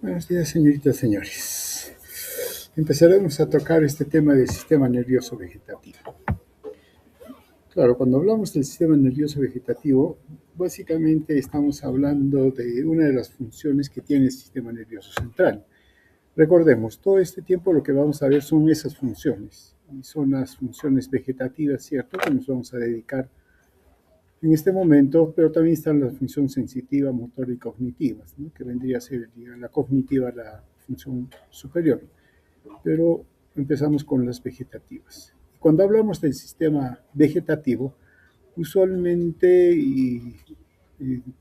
Buenos días, señoritas, señores. Empezaremos a tocar este tema del sistema nervioso vegetativo. Claro, cuando hablamos del sistema nervioso vegetativo, básicamente estamos hablando de una de las funciones que tiene el sistema nervioso central. Recordemos, todo este tiempo lo que vamos a ver son esas funciones, y son las funciones vegetativas, ¿cierto?, que nos vamos a dedicar en este momento, pero también están las funciones sensitiva, motora y cognitivas, ¿no?, que vendría a ser, digamos, la cognitiva, la función superior. Pero empezamos con las vegetativas. Cuando hablamos del sistema vegetativo, usualmente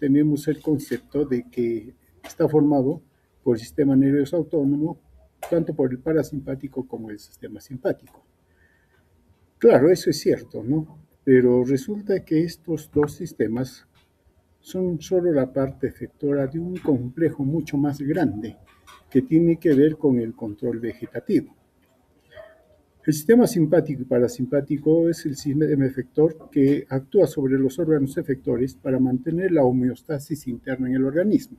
tenemos el concepto de que está formado por el sistema nervioso autónomo, tanto por el parasimpático como el sistema simpático. Claro, eso es cierto, ¿no? Pero resulta que estos dos sistemas son solo la parte efectora de un complejo mucho más grande que tiene que ver con el control vegetativo. El sistema simpático y parasimpático es el sistema efector que actúa sobre los órganos efectores para mantener la homeostasis interna en el organismo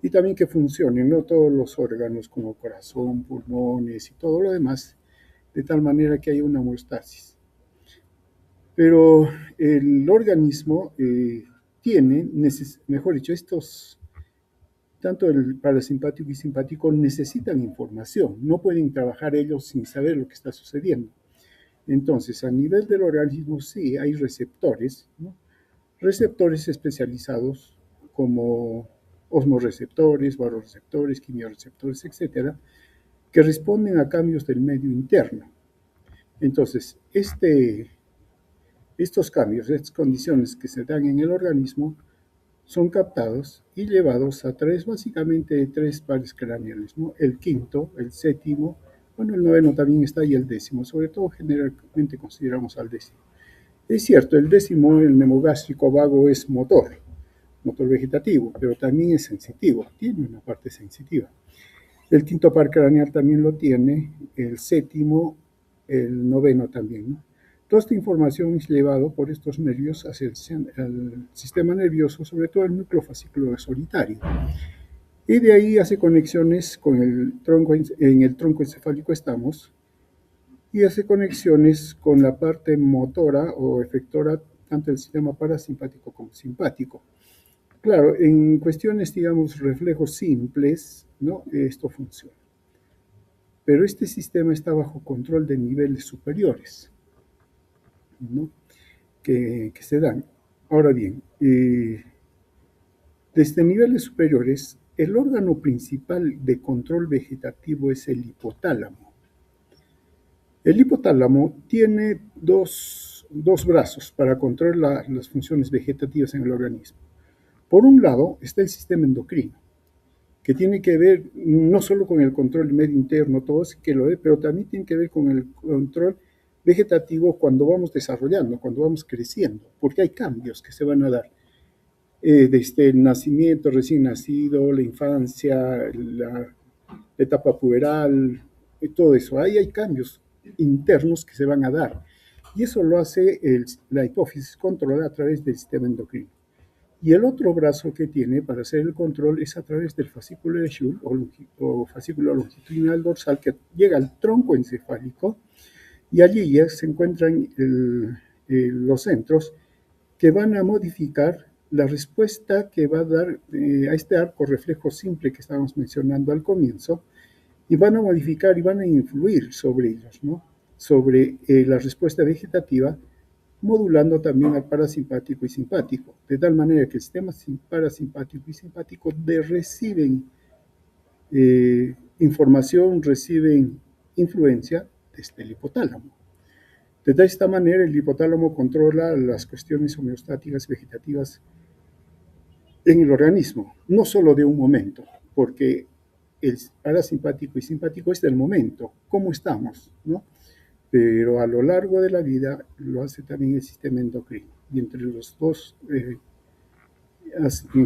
y también que funcionen, ¿no?, todos los órganos como corazón, pulmones y todo lo demás, de tal manera que haya una homeostasis. Pero el organismo tiene, mejor dicho, tanto el parasimpático y simpático necesitan información, no pueden trabajar ellos sin saber lo que está sucediendo. Entonces, a nivel del organismo sí hay receptores, ¿no?, receptores especializados como osmoreceptores, baroreceptores, quimioreceptores, etcétera, que responden a cambios del medio interno. Entonces, estos cambios, estas condiciones que se dan en el organismo, son captados y llevados a básicamente tres pares craneales, ¿no? El quinto, el séptimo, bueno, el noveno también está y el décimo, sobre todo generalmente consideramos al décimo. Es cierto, el décimo, el nemogástrico vago, es motor vegetativo, pero también es sensitivo, tiene una parte sensitiva. El quinto par craneal también lo tiene, el séptimo, el noveno también, ¿no? Toda esta información es llevada por estos nervios hacia el sistema nervioso, sobre todo el núcleo fascículo solitario. Y de ahí hace conexiones con el tronco, en el tronco encefálico estamos, y hace conexiones con la parte motora o efectora, tanto del sistema parasimpático como simpático. Claro, en cuestiones, digamos, reflejos simples, ¿no?, esto funciona. Pero este sistema está bajo control de niveles superiores, ¿no?, que se dan. Ahora bien, desde niveles superiores, el órgano principal de control vegetativo es el hipotálamo. El hipotálamo tiene dos brazos para controlar las funciones vegetativas en el organismo. Por un lado está el sistema endocrino, que tiene que ver no solo con el control medio interno, todo es que lo ve, pero también tiene que ver con el control vegetativo cuando vamos desarrollando, cuando vamos creciendo, porque hay cambios que se van a dar desde el nacimiento, recién nacido, la infancia, la etapa puberal, y todo eso. Ahí hay cambios internos que se van a dar. Y eso lo hace la hipófisis controlar a través del sistema endocrino. Y el otro brazo que tiene para hacer el control es a través del fascículo de Schur o fascículo longitudinal dorsal, que llega al tronco encefálico, y allí ya se encuentran los centros que van a modificar la respuesta que va a dar a este arco reflejo simple que estábamos mencionando al comienzo, y van a modificar y van a influir sobre ellos, ¿no?, sobre la respuesta vegetativa, modulando también al parasimpático y simpático, de tal manera que el sistema parasimpático y simpático reciben información, reciben influencia desde el hipotálamo. De esta manera, el hipotálamo controla las cuestiones homeostáticas vegetativas en el organismo, no solo de un momento, porque el parasimpático y simpático es del momento, cómo estamos, ¿no? Pero a lo largo de la vida lo hace también el sistema endocrino, y entre los dos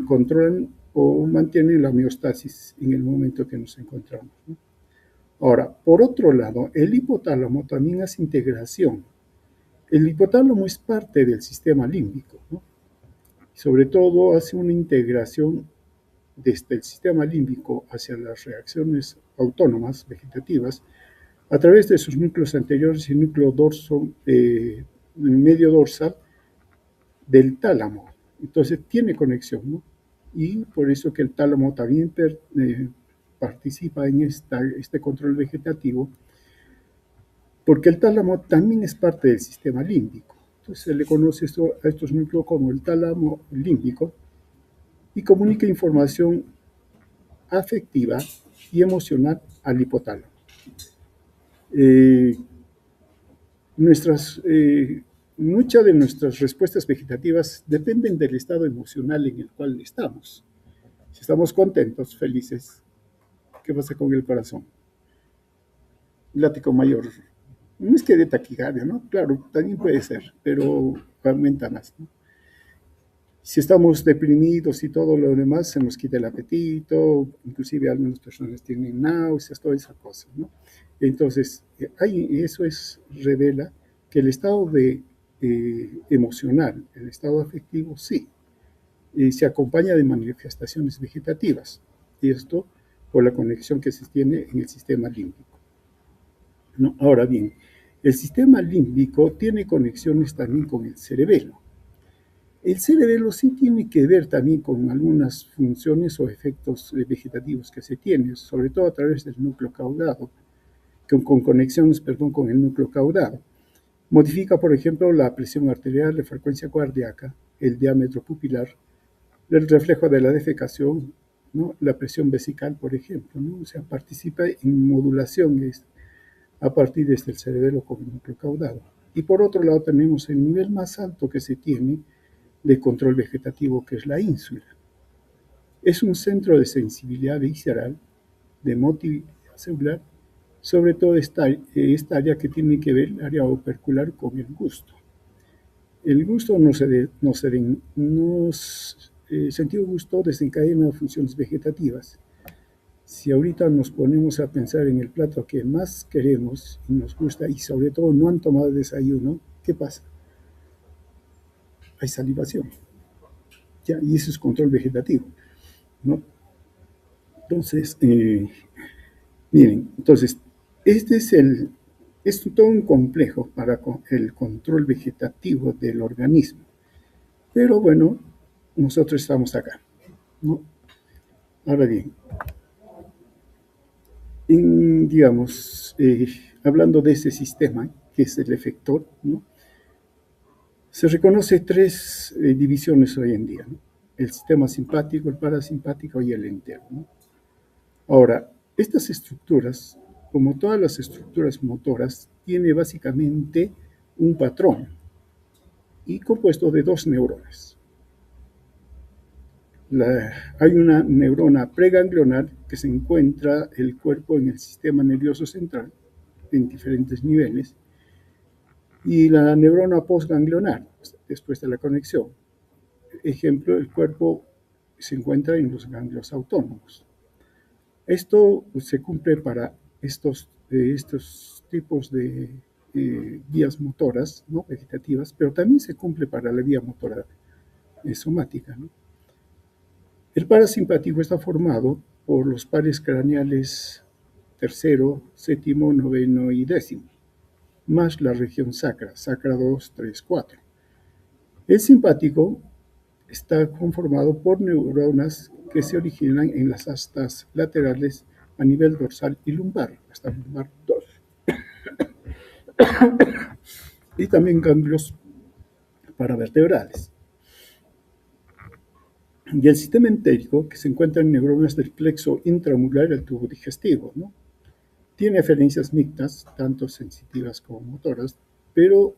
controlan o mantienen la homeostasis en el momento que nos encontramos, ¿no? Ahora, por otro lado, el hipotálamo también hace integración. El hipotálamo es parte del sistema límbico, ¿no? Sobre todo hace una integración desde el sistema límbico hacia las reacciones autónomas vegetativas a través de sus núcleos anteriores y núcleo dorso, medio dorsal del tálamo. Entonces tiene conexión, ¿no? Y por eso que el tálamo también participa en este control vegetativo, porque el tálamo también es parte del sistema límbico. Entonces se le conoce a estos núcleos como el tálamo límbico y comunica información afectiva y emocional al hipotálamo. Muchas de nuestras respuestas vegetativas dependen del estado emocional en el cual estamos. Si estamos contentos, felices, ¿qué pasa con el corazón? Látigo mayor. No es que de taquicardia, ¿no? Claro, también puede ser, pero aumenta más, ¿no? Si estamos deprimidos y todo lo demás, se nos quita el apetito, inclusive algunas personas tienen náuseas, todas esas cosas, ¿no? Entonces, revela que el estado emocional, el estado afectivo, sí, se acompaña de manifestaciones vegetativas, y esto por la conexión que se tiene en el sistema límbico, ¿no? Ahora bien, el sistema límbico tiene conexiones también con el cerebelo. El cerebelo sí tiene que ver también con algunas funciones o efectos vegetativos que se tienen, sobre todo a través del núcleo caudado, con conexiones, perdón, con el núcleo caudado. Modifica, por ejemplo, la presión arterial, la frecuencia cardíaca, el diámetro pupilar, el reflejo de la defecación, ¿no? La presión vesical, por ejemplo, ¿no? O sea, participa en modulaciones a partir desde el cerebelo con el núcleo caudado. Y por otro lado tenemos el nivel más alto que se tiene de control vegetativo, que es la ínsula. Es un centro de sensibilidad visceral, de motilidad celular, sobre todo esta área que tiene que ver, el área opercular, con el gusto. El gusto sentido gusto desencadena funciones vegetativas. Si ahorita nos ponemos a pensar en el plato que más queremos y nos gusta, y sobre todo no han tomado desayuno, ¿qué pasa? Hay salivación. ¿Ya? Y eso es control vegetativo, ¿no? Entonces, miren, entonces, es todo un complejo para el control vegetativo del organismo. Pero bueno, nosotros estamos acá, ¿no? Ahora bien, digamos, hablando de ese sistema, que es el efector, ¿no? Se reconoce tres divisiones hoy en día, ¿no? El sistema simpático, el parasimpático y el entero, ¿no? Ahora, estas estructuras, como todas las estructuras motoras, tiene básicamente un patrón y compuesto de dos neuronas. Hay una neurona preganglionar que se encuentra el cuerpo en el sistema nervioso central en diferentes niveles, y la neurona postganglionar después de la conexión. Ejemplo, el cuerpo se encuentra en los ganglios autónomos. Esto se cumple para estos tipos de vías motoras, ¿no? Vegetativas, pero también se cumple para la vía motora somática, ¿no? El parasimpático está formado por los pares craneales tercero, séptimo, noveno y décimo, más la región sacra, sacra 2, 3, 4. El simpático está conformado por neuronas que se originan en las astas laterales a nivel dorsal y lumbar, hasta lumbar 2. Y también ganglios paravertebrales. Y el sistema entérico, que se encuentra en neuronas del plexo intramuscular del tubo digestivo, ¿no? Tiene aferencias mixtas, tanto sensitivas como motoras, pero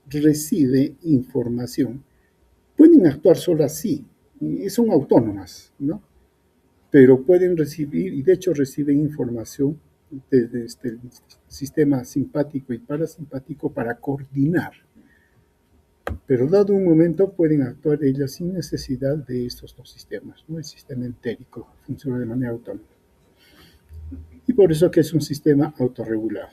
recibe información. Pueden actuar solas, sí, son autónomas, ¿no? Pero pueden recibir, y de hecho reciben información desde el sistema simpático y parasimpático para coordinar. Pero dado un momento pueden actuar ellas sin necesidad de estos dos sistemas, ¿no? El sistema entérico funciona de manera autónoma. Y por eso que es un sistema autorregulado.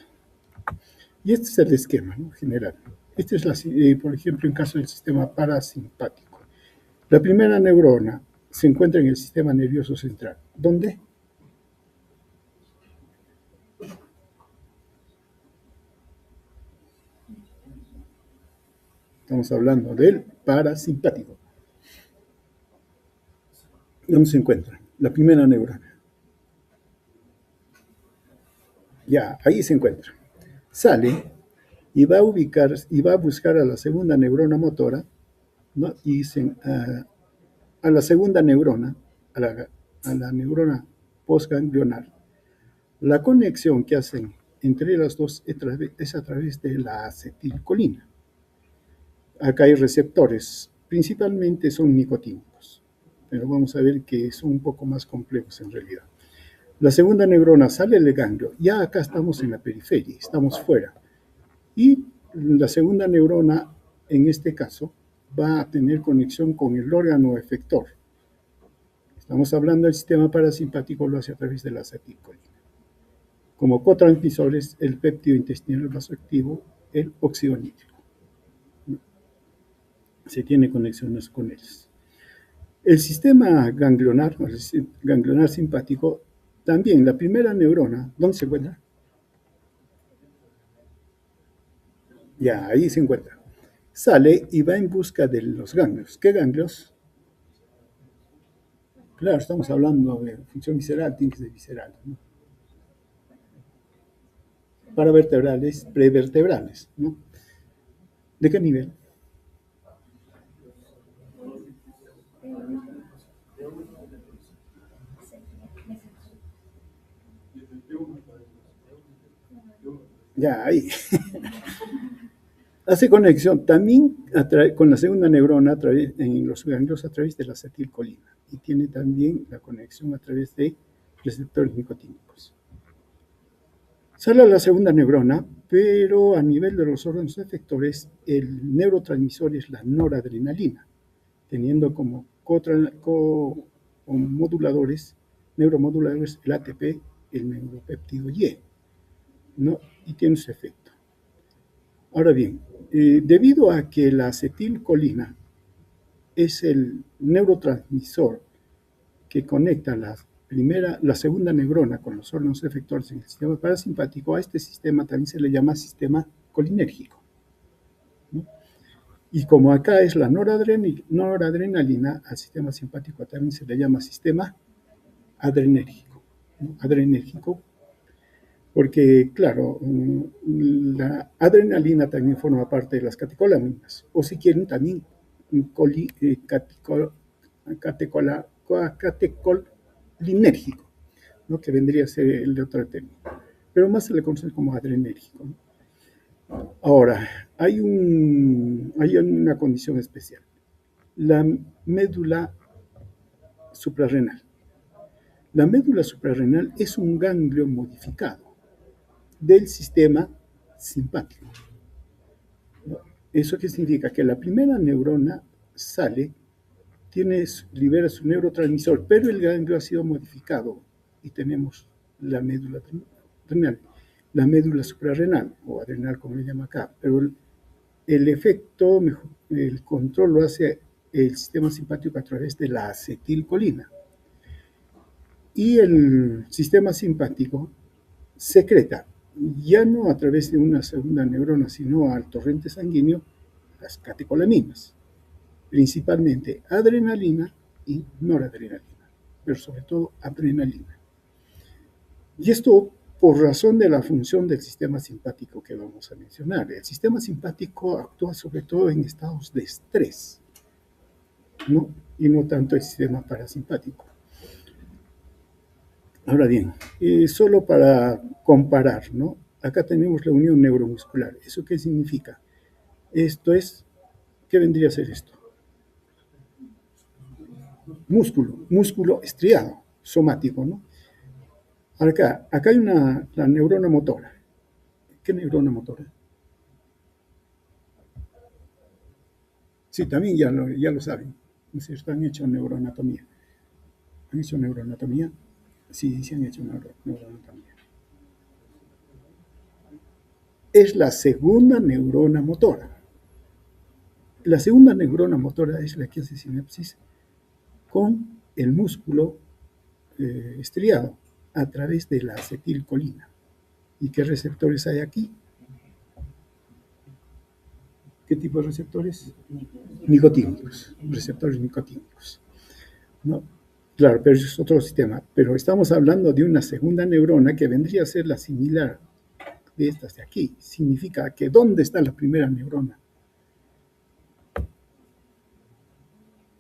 Y este es el esquema, ¿no? General. Este es, por ejemplo, en caso del sistema parasimpático. La primera neurona se encuentra en el sistema nervioso central. ¿Dónde? Estamos hablando del parasimpático. ¿Dónde se encuentra? La primera neurona. Ya, ahí se encuentra. Sale y va a ubicar y va a buscar a la segunda neurona motora, ¿no? Y a la segunda neurona, a la neurona postganglionar. La conexión que hacen entre las dos es a través de la acetilcolina. Acá hay receptores, principalmente son nicotínicos, pero vamos a ver que son un poco más complejos en realidad. La segunda neurona sale del ganglio, ya acá estamos en la periferia, estamos fuera. Y la segunda neurona, en este caso, va a tener conexión con el órgano efector. Estamos hablando del sistema parasimpático, lo hace a través de la acetilcolina. Como cotransmisores, el péptido intestinal vasoactivo, el óxido nítrico. Se tiene conexiones con ellos. El sistema ganglionar, el ganglionar simpático, también la primera neurona, ¿dónde se encuentra? Ya, ahí se encuentra. Sale y va en busca de los ganglios. ¿Qué ganglios? Claro, estamos hablando de función visceral, tiene que ser visceral, ¿no? Paravertebrales, prevertebrales, ¿no? ¿De qué nivel? Ya, ahí. Hace conexión también con la segunda neurona en los ganglios a través de la acetilcolina y tiene también la conexión a través de receptores nicotínicos. Sale a la segunda neurona, pero a nivel de los órganos efectores, el neurotransmisor es la noradrenalina, teniendo como moduladores, neuromoduladores el ATP, el neuropéptido Y, ¿no? Y tiene su efecto. Ahora bien, debido a que la acetilcolina es el neurotransmisor que conecta la segunda neurona con los órganos efectores en el sistema parasimpático, a este sistema también se le llama sistema colinérgico, ¿no? Y como acá es la noradrenalina, al sistema simpático también se le llama sistema adrenérgico, ¿no? Adrenérgico, porque, claro, la adrenalina también forma parte de las catecolaminas, o si quieren también catecolinérgico, ¿no? Que vendría a ser el de otro término, pero más se le conoce como adrenérgico, ¿no? Ahora, hay una condición especial, la médula suprarrenal. La médula suprarrenal es un ganglio modificado del sistema simpático. ¿Eso qué significa? Que la primera neurona sale, libera su neurotransmisor, pero el ganglio ha sido modificado y tenemos la médula renal, la médula suprarrenal, o adrenal como le llama acá, pero el efecto, el control lo hace el sistema simpático a través de la acetilcolina. Y el sistema simpático secreta, ya no a través de una segunda neurona, sino al torrente sanguíneo, las catecolaminas, principalmente adrenalina y noradrenalina, pero sobre todo adrenalina. Y esto por razón de la función del sistema simpático que vamos a mencionar. El sistema simpático actúa sobre todo en estados de estrés, ¿no? Y no tanto el sistema parasimpático. Ahora bien, solo para comparar, ¿no? Acá tenemos la unión neuromuscular. ¿Eso qué significa? Esto es, ¿qué vendría a ser esto? Músculo estriado, somático, ¿no? Acá hay la neurona motora. ¿Qué neurona motora? Sí, también ya lo saben. ¿No es cierto? Han hecho neuroanatomía. ¿Han hecho neuroanatomía? Sí, sí han hecho neuroanatomía. Es la segunda neurona motora. La segunda neurona motora es la que hace sinapsis con el músculo estriado a través de la acetilcolina. ¿Y qué receptores hay aquí? ¿Qué tipo de receptores? Nicotínicos, receptores nicotínicos, ¿no? Claro, pero eso es otro sistema. Pero estamos hablando de una segunda neurona que vendría a ser la similar de estas de aquí. Significa que ¿dónde está la primera neurona?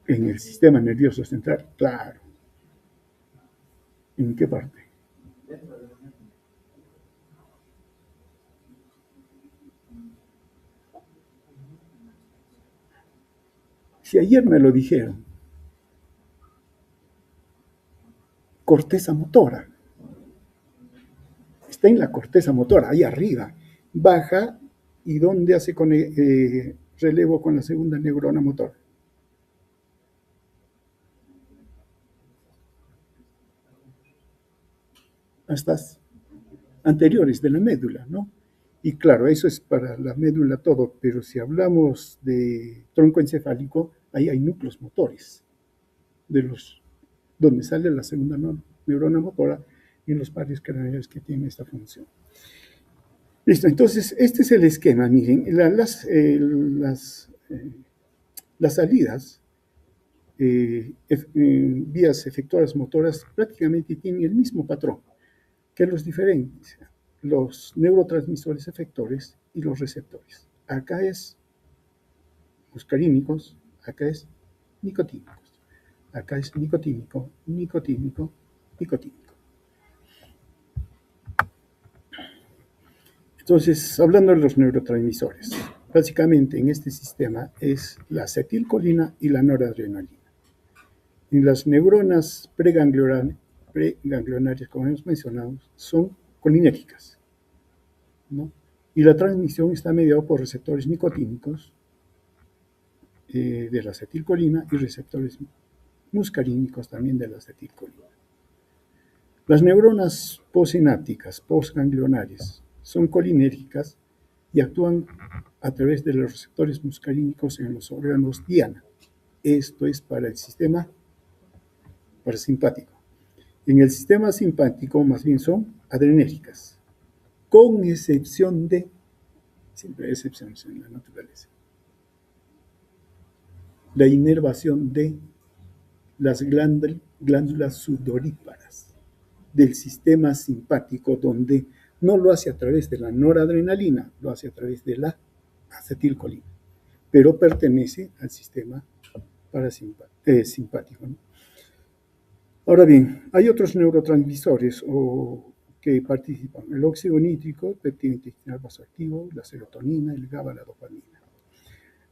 En el sistema nervioso central, claro. ¿En qué parte? Si ayer me lo dijeron, corteza motora. Está en la corteza motora, ahí arriba. Baja y ¿dónde hace relevo con la segunda neurona motora? Hasta anteriores de la médula, ¿no? Y claro, eso es para la médula todo, pero si hablamos de tronco encefálico, ahí hay núcleos motores, de los, donde sale la segunda neurona motora y en los pares craneales que tienen esta función. Listo, entonces este es el esquema, miren, las salidas, vías efectoras motoras prácticamente tienen el mismo patrón. ¿Qué los diferencia? Los neurotransmisores efectores y los receptores. Acá es muscarínicos, acá es nicotínicos. Acá es nicotínico, nicotínico, nicotínico. Entonces, hablando de los neurotransmisores, básicamente en este sistema es la acetilcolina y la noradrenalina. Y las neuronas preganglionarias, como hemos mencionado, son colinérgicas, ¿no? Y la transmisión está mediada por receptores nicotínicos de la acetilcolina y receptores muscarínicos también de la acetilcolina. Las neuronas postsinápticas, postganglionares, son colinérgicas y actúan a través de los receptores muscarínicos en los órganos diana. Esto es para el sistema parasimpático. En el sistema simpático más bien son adrenérgicas, con excepción de, siempre hay excepciones en la naturaleza, la inervación de las glándulas sudoríparas del sistema simpático, donde no lo hace a través de la noradrenalina, lo hace a través de la acetilcolina, pero pertenece al sistema simpático, ¿no? Ahora bien, hay otros neurotransmisores que participan: el óxido nítrico, el péptido intestinal vasoactivo, la serotonina, el GABA, la dopamina.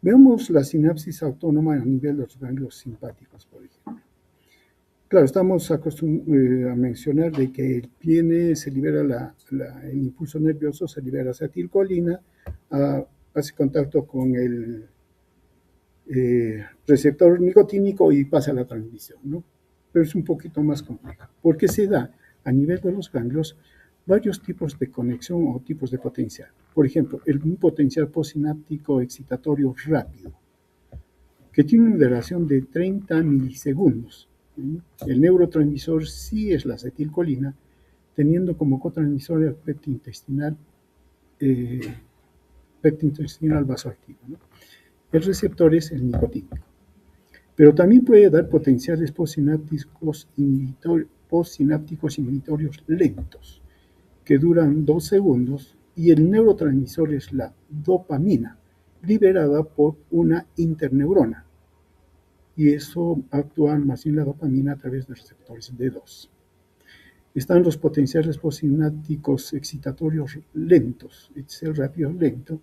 Veamos la sinapsis autónoma a nivel de los ganglios simpáticos, por ejemplo. Claro, estamos acostumbrados a mencionar de que se libera el impulso nervioso, se libera acetilcolina, hace contacto con el receptor nicotínico y pasa a la transmisión, ¿no? Pero es un poquito más complejo, porque se da a nivel de los ganglios varios tipos de conexión o tipos de potencial. Por ejemplo, un potencial postsináptico excitatorio rápido, que tiene una duración de 30 milisegundos. El neurotransmisor sí es la acetilcolina, teniendo como cotransmisor el péptido intestinal vasoactivo, ¿no? El receptor es el nicotínico. Pero también puede dar potenciales postsinápticos inhibitorios lentos, que duran 2 segundos, y el neurotransmisor es la dopamina, liberada por una interneurona. Y eso actúa más bien la dopamina a través de receptores D2. Están los potenciales postsinápticos excitatorios lentos, es el rápido lento,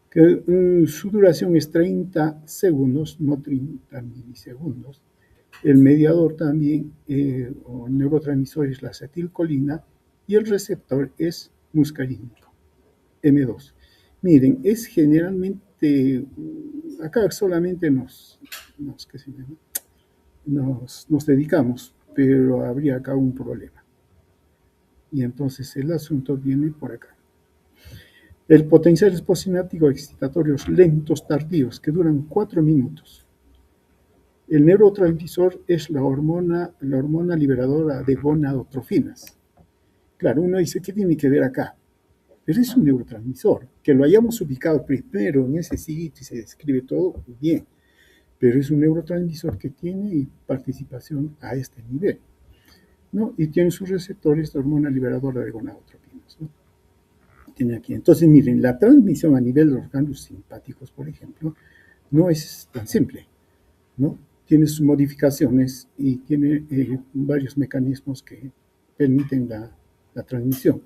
que su duración es 30 segundos, no 30 milisegundos. El mediador también, o neurotransmisor, es la acetilcolina y el receptor es muscarínico, M2. Miren, es generalmente, acá solamente nos dedicamos, pero habría acá un problema. Y entonces el asunto viene por acá. El potencial postsináptico excitatorios lentos tardíos que duran 4 minutos. El neurotransmisor es la hormona liberadora de gonadotrofinas. Claro, uno dice, ¿qué tiene que ver acá? Pero es un neurotransmisor. Que lo hayamos ubicado primero en ese sitio y se describe todo, bien. Pero es un neurotransmisor que tiene participación a este nivel, ¿no? Y tiene sus receptores de hormona liberadora de gonadotropinas, ¿no? Tiene aquí. Entonces, miren, la transmisión a nivel de los ganglios simpáticos, por ejemplo, no es tan simple, ¿no? Tiene sus modificaciones y tiene varios mecanismos que permiten la transmisión.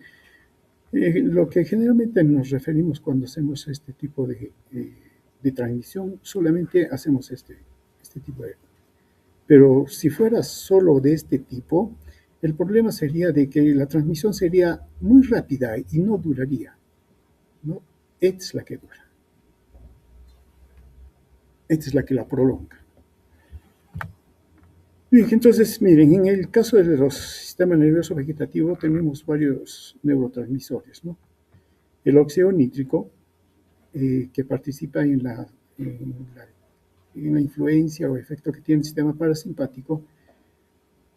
Lo que generalmente nos referimos cuando hacemos este tipo de transmisión, solamente hacemos este tipo de... Pero si fuera solo de este tipo, el problema sería de que la transmisión sería muy rápida y no duraría, ¿no? Esta es la que dura, esta es la que la prolonga. Bien, entonces, miren, en el caso de los sistemas nervioso vegetativo tenemos varios neurotransmisores, ¿no? El óxido nítrico, que participa en la influencia o efecto que tiene el sistema parasimpático,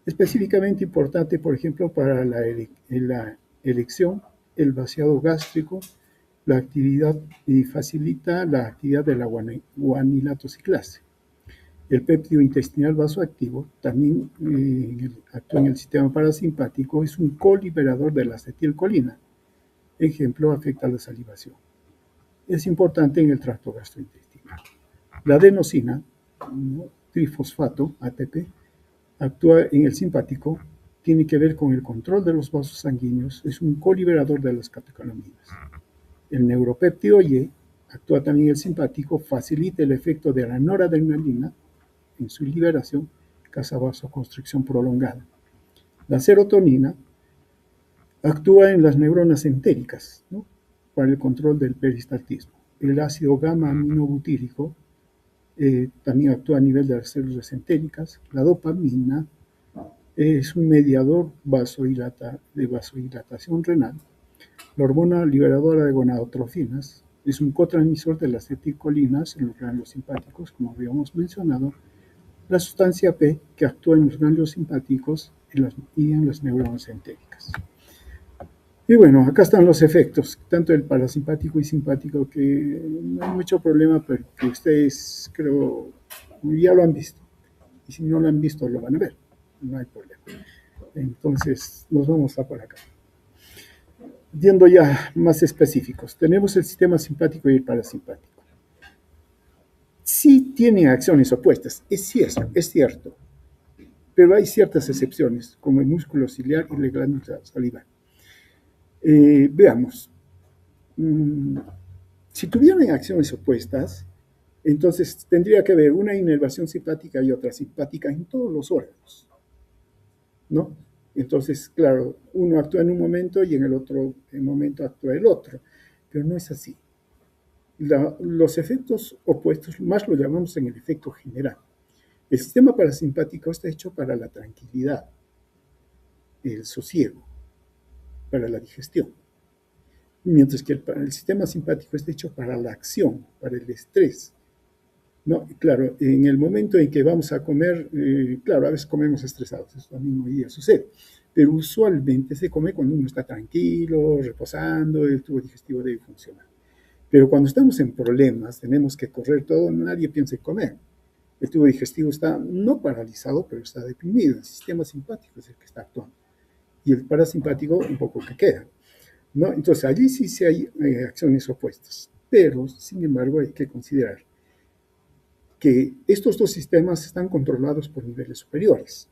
específicamente importante, por ejemplo, para la elección, el vaciado gástrico, la actividad y facilita la actividad de la guanilatociclase. El péptido intestinal vasoactivo también actúa en el sistema parasimpático, es un coliberador de la acetilcolina. Ejemplo, afecta a la salivación. Es importante en el tracto gastrointestinal. La adenosina, ¿no? Trifosfato, ATP, actúa en el simpático, tiene que ver con el control de los vasos sanguíneos, es un coliberador de las catecolaminas. El neuropéptido Y actúa también en el simpático, facilita el efecto de la noradrenalina en su liberación, causa vasoconstricción prolongada. La serotonina actúa en las neuronas entéricas, ¿no? Para el control del peristaltismo. El ácido gamma-aminobutírico también actúa a nivel de las células entéricas. La dopamina es un mediador de vasodilatación renal. La hormona liberadora de gonadotrofinas es un cotransmisor de las acetilcolinas en los ganglios simpáticos, como habíamos mencionado. La sustancia P, que actúa en los ganglios simpáticos y en las neuronas entéricas. Y bueno, acá están los efectos, tanto del parasimpático y simpático, que no hay mucho problema, pero que ustedes creo ya lo han visto. Y si no lo han visto, lo van a ver. No hay problema. Entonces, nos vamos a por acá. Yendo ya más específicos, tenemos el sistema simpático y el parasimpático. Sí tienen acciones opuestas, es cierto, pero hay ciertas excepciones, como el músculo ciliar y la glándula salivar. Veamos, si tuvieran acciones opuestas, entonces tendría que haber una inervación simpática y otra simpática en todos los órganos, ¿no? Entonces, claro, uno actúa en un momento y en el otro momento actúa el otro, pero no es así. Los efectos opuestos más lo llamamos en el efecto general. El sistema parasimpático está hecho para la tranquilidad, el sosiego, para la digestión, mientras que el sistema simpático está hecho para la acción, para el estrés. No, claro, en el momento en que vamos a comer, claro, a veces comemos estresados, eso también hoy día sucede, pero usualmente se come cuando uno está tranquilo, reposando, el tubo digestivo debe funcionar. Pero cuando estamos en problemas, tenemos que correr todo, nadie piensa en comer. El tubo digestivo está no paralizado, pero está deprimido. El sistema simpático es el que está actuando. Y el parasimpático un poco que queda, ¿no? Entonces, allí sí hay acciones opuestas. Pero, sin embargo, hay que considerar que estos dos sistemas están controlados por niveles superiores.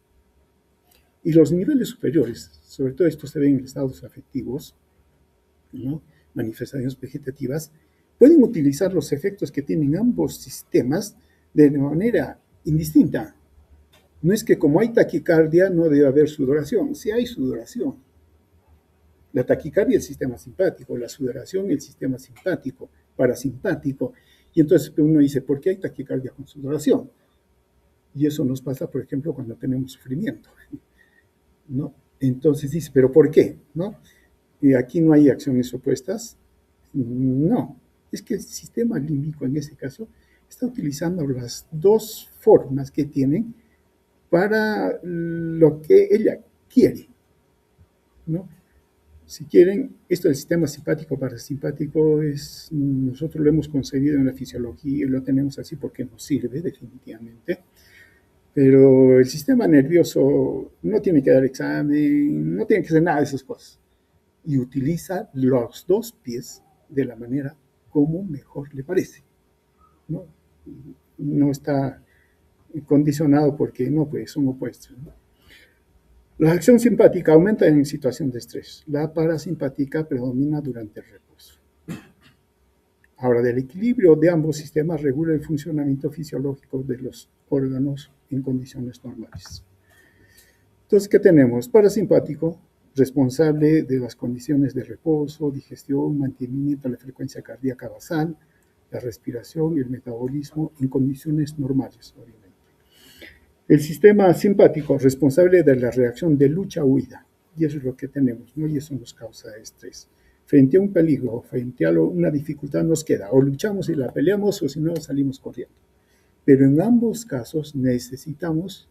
Y los niveles superiores, sobre todo esto se ve en estados afectivos, ¿no? Manifestaciones vegetativas, pueden utilizar los efectos que tienen ambos sistemas de manera indistinta. No es que como hay taquicardia no debe haber sudoración, sí hay sudoración. La taquicardia es el sistema simpático, la sudoración el sistema simpático, parasimpático. Y entonces uno dice, ¿por qué hay taquicardia con sudoración? Y eso nos pasa, por ejemplo, cuando tenemos sufrimiento, ¿no? Entonces dice, ¿pero por qué? ¿No? Y aquí no hay acciones opuestas. No, es que el sistema límbico en ese caso está utilizando las dos formas que tienen para lo que ella quiere, ¿no? Si quieren, esto del sistema simpático parasimpático nosotros lo hemos concebido en la fisiología y lo tenemos así porque nos sirve definitivamente, pero el sistema nervioso no tiene que dar examen, no tiene que hacer nada de esas cosas y utiliza los dos pies de la manera como mejor le parece, ¿no? No está condicionado porque no, pues son opuestos, ¿no? La acción simpática aumenta en situación de estrés. La parasimpática predomina durante el reposo. Ahora, del equilibrio de ambos sistemas regula el funcionamiento fisiológico de los órganos en condiciones normales. Entonces, ¿qué tenemos? Parasimpático, responsable de las condiciones de reposo, digestión, mantenimiento de la frecuencia cardíaca basal, la respiración y el metabolismo en condiciones normales, obviamente. El sistema simpático, responsable de la reacción de lucha-huida, y eso es lo que tenemos, ¿no? Y eso nos causa estrés. Frente a un peligro, frente a una dificultad nos queda, o luchamos y la peleamos, o si no, salimos corriendo. Pero en ambos casos necesitamos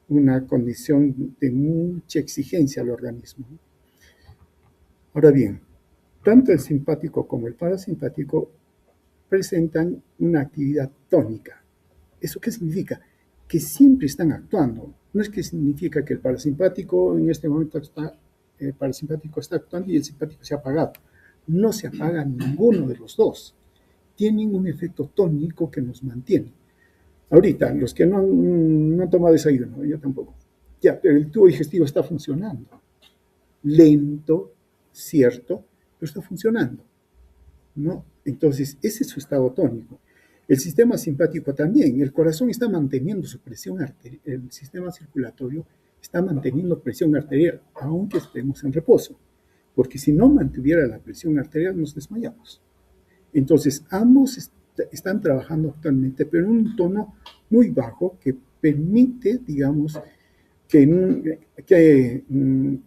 una condición de mucha exigencia al organismo. Ahora bien, tanto el simpático como el parasimpático presentan una actividad tónica. ¿Eso qué significa? Que siempre están actuando. No es que significa que el parasimpático en este momento el parasimpático está actuando y el simpático se ha apagado. No se apaga ninguno de los dos. Tienen un efecto tónico que nos mantiene. Ahorita, los que no han tomado desayuno, yo tampoco. Ya, pero el tubo digestivo está funcionando. Lento, cierto, pero está funcionando, ¿no? Entonces, ese es su estado tónico. El sistema simpático también, el corazón está manteniendo su presión arterial, el sistema circulatorio está manteniendo presión arterial, aunque estemos en reposo, porque si no mantuviera la presión arterial nos desmayamos. Entonces, ambos están trabajando actualmente, pero en un tono muy bajo que permite, digamos, que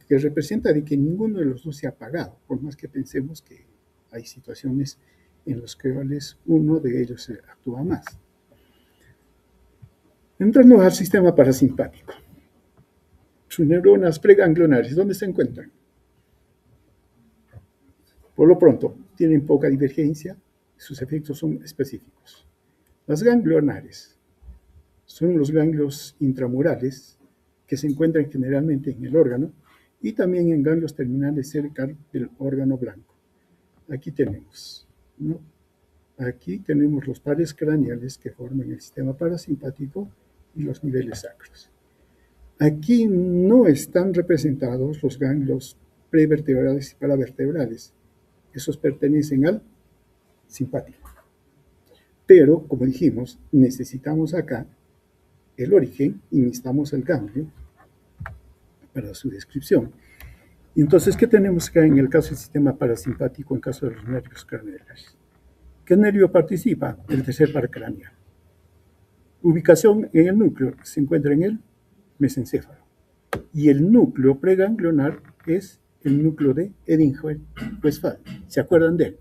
representa de que ninguno de los dos se ha apagado, por más que pensemos que hay situaciones en las cuales uno de ellos actúa más. Entrando al sistema parasimpático. Sus neuronas preganglionares, ¿dónde se encuentran? Por lo pronto, tienen poca divergencia, sus efectos son específicos. Las ganglionares son los ganglios intramurales que se encuentran generalmente en el órgano y también en ganglios terminales cerca del órgano blanco. Aquí tenemos, ¿no? Aquí tenemos los pares craneales que forman el sistema parasimpático y los niveles sacros. Aquí no están representados los ganglios prevertebrales y paravertebrales. Esos pertenecen al simpático. Pero, como dijimos, necesitamos acá el origen y necesitamos el ganglio para su descripción. Entonces, ¿qué tenemos acá en el caso del sistema parasimpático en caso de los nervios craneales? ¿Qué nervio participa? El tercer par craneal. Ubicación en el núcleo, se encuentra en el mesencéfalo. Y el núcleo preganglionar es el núcleo de Eddington-Westphal. ¿Se acuerdan de él?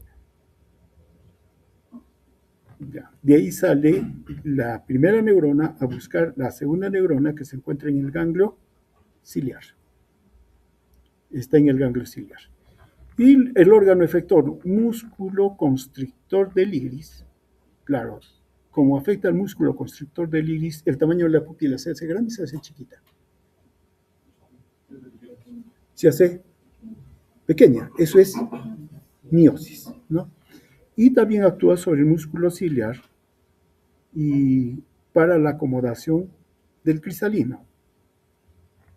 Ya. De ahí sale la primera neurona a buscar la segunda neurona que se encuentra en el ganglio ciliar. Está en el ganglio ciliar. Y el órgano efector, músculo constrictor del iris, claro, como afecta al músculo constrictor del iris, el tamaño de la pupila se hace grande, se hace chiquita. Se hace pequeña, eso es miosis, ¿no? Y también actúa sobre el músculo ciliar y para la acomodación del cristalino.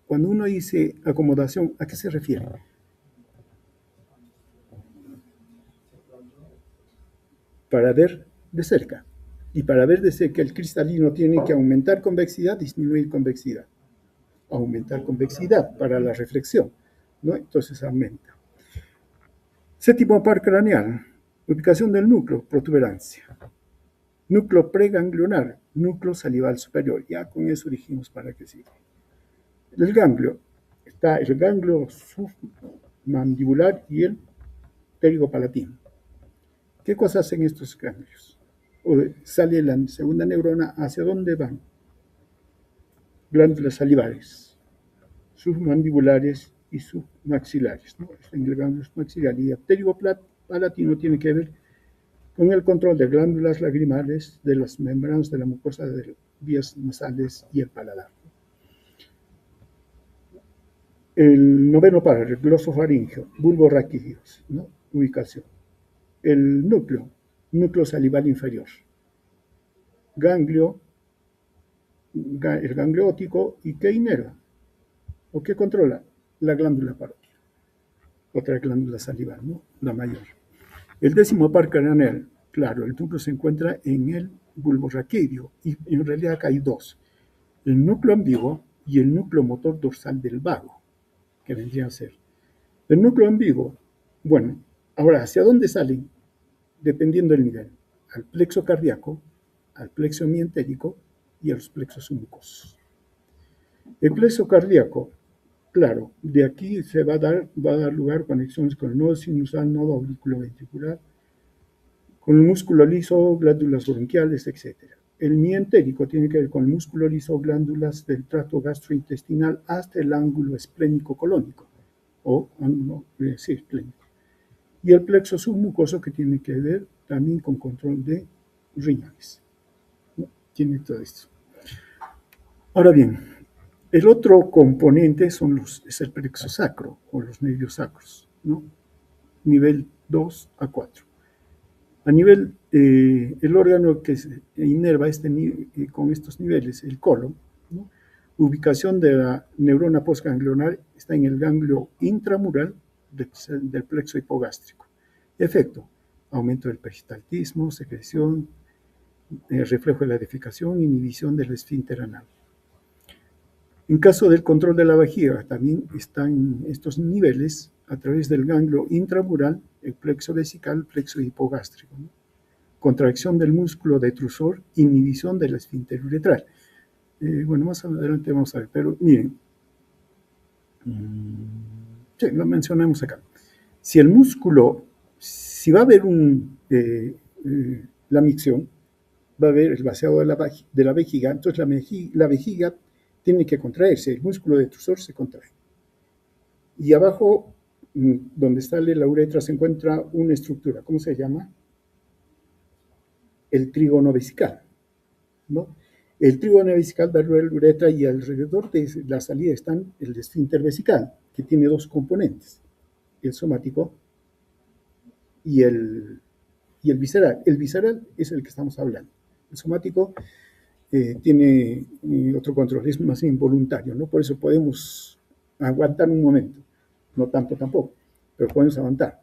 Cuando uno dice acomodación, ¿a qué se refiere? Para ver de cerca. Y para ver de cerca, el cristalino tiene que aumentar convexidad, disminuir convexidad. Aumentar convexidad para la reflexión, ¿no? Entonces aumenta. Séptimo par craneal, ubicación del núcleo, protuberancia. Núcleo preganglionar, núcleo salival superior. Ya con eso dijimos para qué sirve. El ganglio, está el ganglio submandibular y el pterigopalatino. ¿Qué cosas hacen estos ganglios? sale la segunda neurona, ¿hacia dónde van? Glándulas salivares, submandibulares y submaxilares, ¿no? En el ganglio maxilar. Y aptérico palatino tiene que ver con el control de glándulas lagrimales, de las membranas de la mucosa de vías nasales y el paladar. El noveno par, el glosofaringeo, bulbo raquídeos, ¿no? Ubicación. El núcleo salival inferior. Ganglio, el ganglio óptico, ¿y qué inerva? ¿O qué controla? La glándula parótida. Otra glándula salival, ¿no? La mayor. El décimo par craneal, claro, el núcleo se encuentra en el bulbo raquídeo y en realidad acá hay dos. El núcleo ambiguo y el núcleo motor dorsal del vago, que vendría a ser. El núcleo ambiguo, bueno, ahora, ¿hacia dónde salen? Dependiendo del nivel. Al plexo cardíaco, al plexo mientérico y a los plexos mucosos. El plexo cardíaco, claro, de aquí se va a dar lugar conexiones con el nodo sinusal, nodo auriculoventricular, con el músculo liso, glándulas bronquiales, etc. El mientérico tiene que ver con el músculo liso, glándulas del tracto gastrointestinal hasta el ángulo esplénico colónico, o ángulo, sí, esplénico. Y el plexo submucoso que tiene que ver también con control de riñones, ¿no? Tiene todo esto. Ahora bien, el otro componente es el plexo sacro o los nervios sacros, ¿no? Nivel 2 a 4. A nivel, el órgano que se inerva con estos niveles, el colon, ¿no? Ubicación de la neurona postganglionar está en el ganglio intramural del plexo hipogástrico. Efecto, aumento del peristaltismo, secreción, reflejo de la defecación, inhibición del esfínter anal. En caso del control de la vejiga, también están estos niveles a través del ganglio intramural, el plexo vesical, plexo hipogástrico, ¿no? Contracción del músculo detrusor, inhibición del esfínter uretral. Bueno, más adelante vamos a ver, pero miren, sí, lo mencionamos acá. Si el músculo, si va a haber la micción, va a haber el vaciado de la vejiga, entonces la vejiga tiene que contraerse, el músculo detrusor se contrae. Y abajo, donde sale la uretra, se encuentra una estructura, ¿cómo se llama? El trígono vesical, ¿no? El trígono vesical da la uretra y alrededor de la salida están el esfínter vesical, que tiene dos componentes, el somático y el visceral. El visceral es el que estamos hablando. El somático tiene otro control, es más involuntario, ¿no? Por eso podemos aguantar un momento, no tanto tampoco, pero podemos aguantar.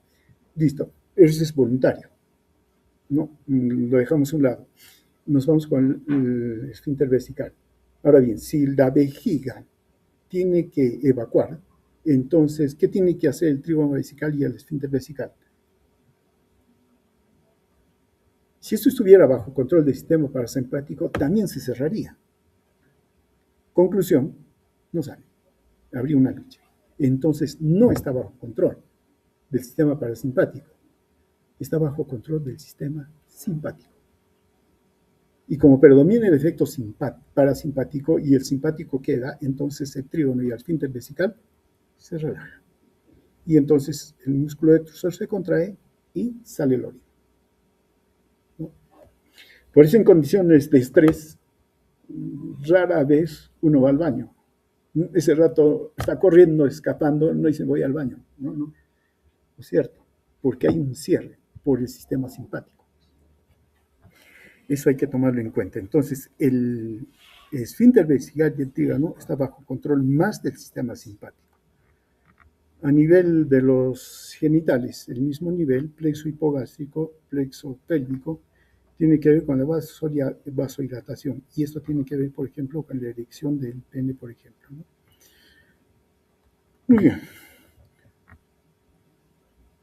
Listo, eso es voluntario, ¿no? Lo dejamos a un lado. Nos vamos con el esfínter vesical. Ahora bien, si la vejiga tiene que evacuar, entonces, ¿qué tiene que hacer el trígono vesical y el esfínter vesical? Si esto estuviera bajo control del sistema parasimpático, también se cerraría. Conclusión, no sale. Habría una lucha. Entonces, no está bajo control del sistema parasimpático. Está bajo control del sistema simpático. Y como predomina el efecto parasimpático y el simpático queda, entonces el trígono y el esfínter vesical se relaja. Y entonces el músculo detrusor se contrae y sale el orina, ¿no? Por eso en condiciones de estrés, rara vez uno va al baño. Ese rato está corriendo, escapando, no dice voy al baño. No, no, no es cierto, porque hay un cierre por el sistema simpático. Eso hay que tomarlo en cuenta. Entonces, el esfínter vesical y el trígono está bajo control más del sistema simpático. A nivel de los genitales, el mismo nivel, plexo hipogástrico, plexo pélvico, tiene que ver con la vasodilatación. Y esto tiene que ver, por ejemplo, con la erección del pene, por ejemplo, ¿no? Muy bien.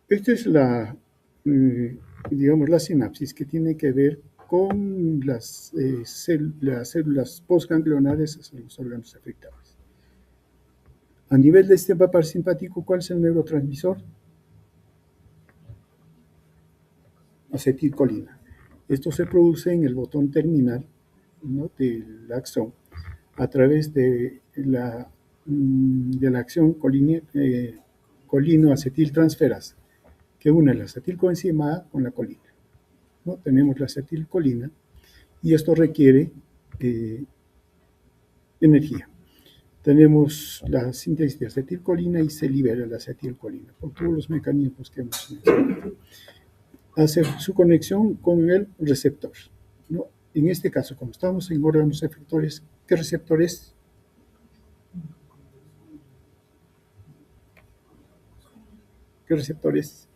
Esta es digamos, la sinapsis que tiene que ver con las células postganglionares hacia los órganos afectados. A nivel del sistema parasimpático, ¿cuál es el neurotransmisor? Acetilcolina. Esto se produce en el botón terminal, ¿no?, del axón a través de la acción colino-acetiltransferasa, que une la acetilcoenzima A con la colina, ¿no? Tenemos la acetilcolina y esto requiere energía. Tenemos la síntesis de acetilcolina y se libera la acetilcolina por todos los mecanismos que hemos mencionado. Hace su conexión con el receptor, ¿no? En este caso, como estamos en órganos efectores, ¿qué receptor es? ¿Qué receptor es?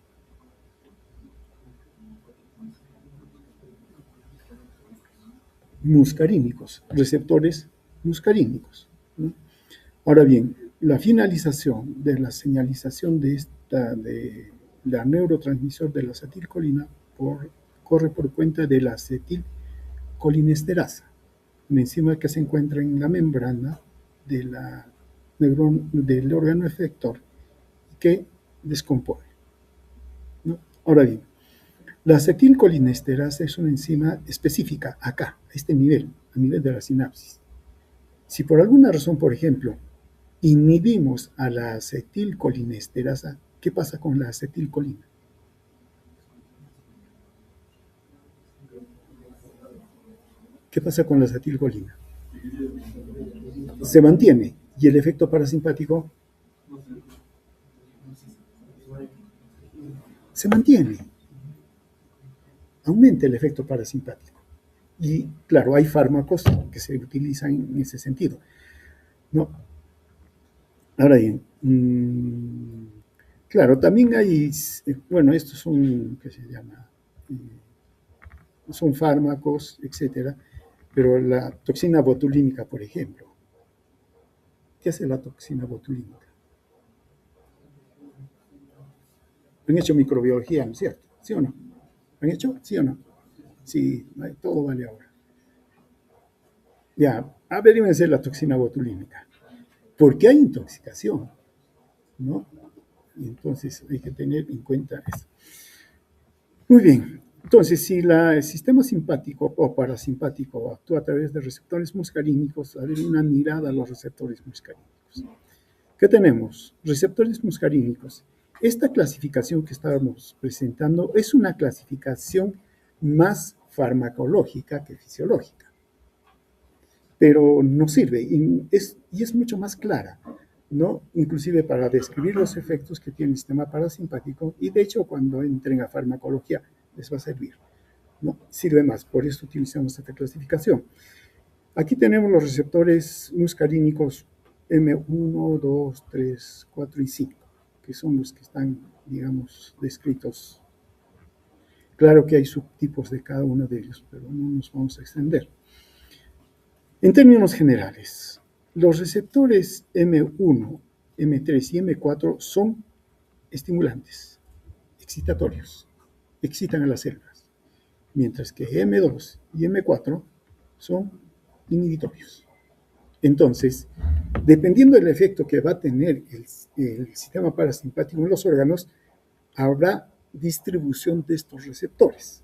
Muscarínicos, receptores muscarínicos, ¿no? Ahora bien, la finalización de la señalización de la neurotransmisor de la acetilcolina corre por cuenta de la acetilcolinesterasa, una enzima que se encuentra en la membrana del órgano efector que descompone, ¿no? Ahora bien, la acetilcolinesterasa es una enzima específica acá, a este nivel, a nivel de la sinapsis. Si por alguna razón, por ejemplo, inhibimos a la acetilcolinesterasa, ¿qué pasa con la acetilcolina? ¿Qué pasa con la acetilcolina? Se mantiene. ¿Y el efecto parasimpático? Se mantiene. Aumenta el efecto parasimpático. Y claro, hay fármacos que se utilizan en ese sentido, ¿no? Ahora bien, claro, también hay, bueno, estos son, ¿qué se llama? Son fármacos, etcétera, pero la toxina botulínica, por ejemplo, ¿qué hace la toxina botulínica? Han hecho microbiología, ¿no es cierto? ¿Sí o no? ¿Han hecho? ¿Sí o no? Sí, todo vale ahora. Ya, averíguense la toxina botulínica. Porque hay intoxicación, ¿no? Y entonces hay que tener en cuenta eso. Muy bien. Entonces, si el sistema simpático o parasimpático actúa a través de receptores muscarínicos, a ver una mirada a los receptores muscarínicos. ¿Qué tenemos? Receptores muscarínicos. Esta clasificación que estábamos presentando es una clasificación más farmacológica que fisiológica, pero no sirve y es mucho más clara, ¿no? Inclusive para describir los efectos que tiene el sistema parasimpático, y de hecho cuando entren a farmacología les va a servir, ¿no? Sirve más, por eso utilizamos esta clasificación. Aquí tenemos los receptores muscarínicos M1, 2, 3, 4 y 5, que son los que están, digamos, descritos. Claro que hay subtipos de cada uno de ellos, pero no nos vamos a extender. En términos generales, los receptores M1, M3 y M4 son estimulantes, excitatorios, excitan a las células, mientras que M2 y M4 son inhibitorios. Entonces, dependiendo del efecto que va a tener el sistema parasimpático en los órganos, habrá distribución de estos receptores.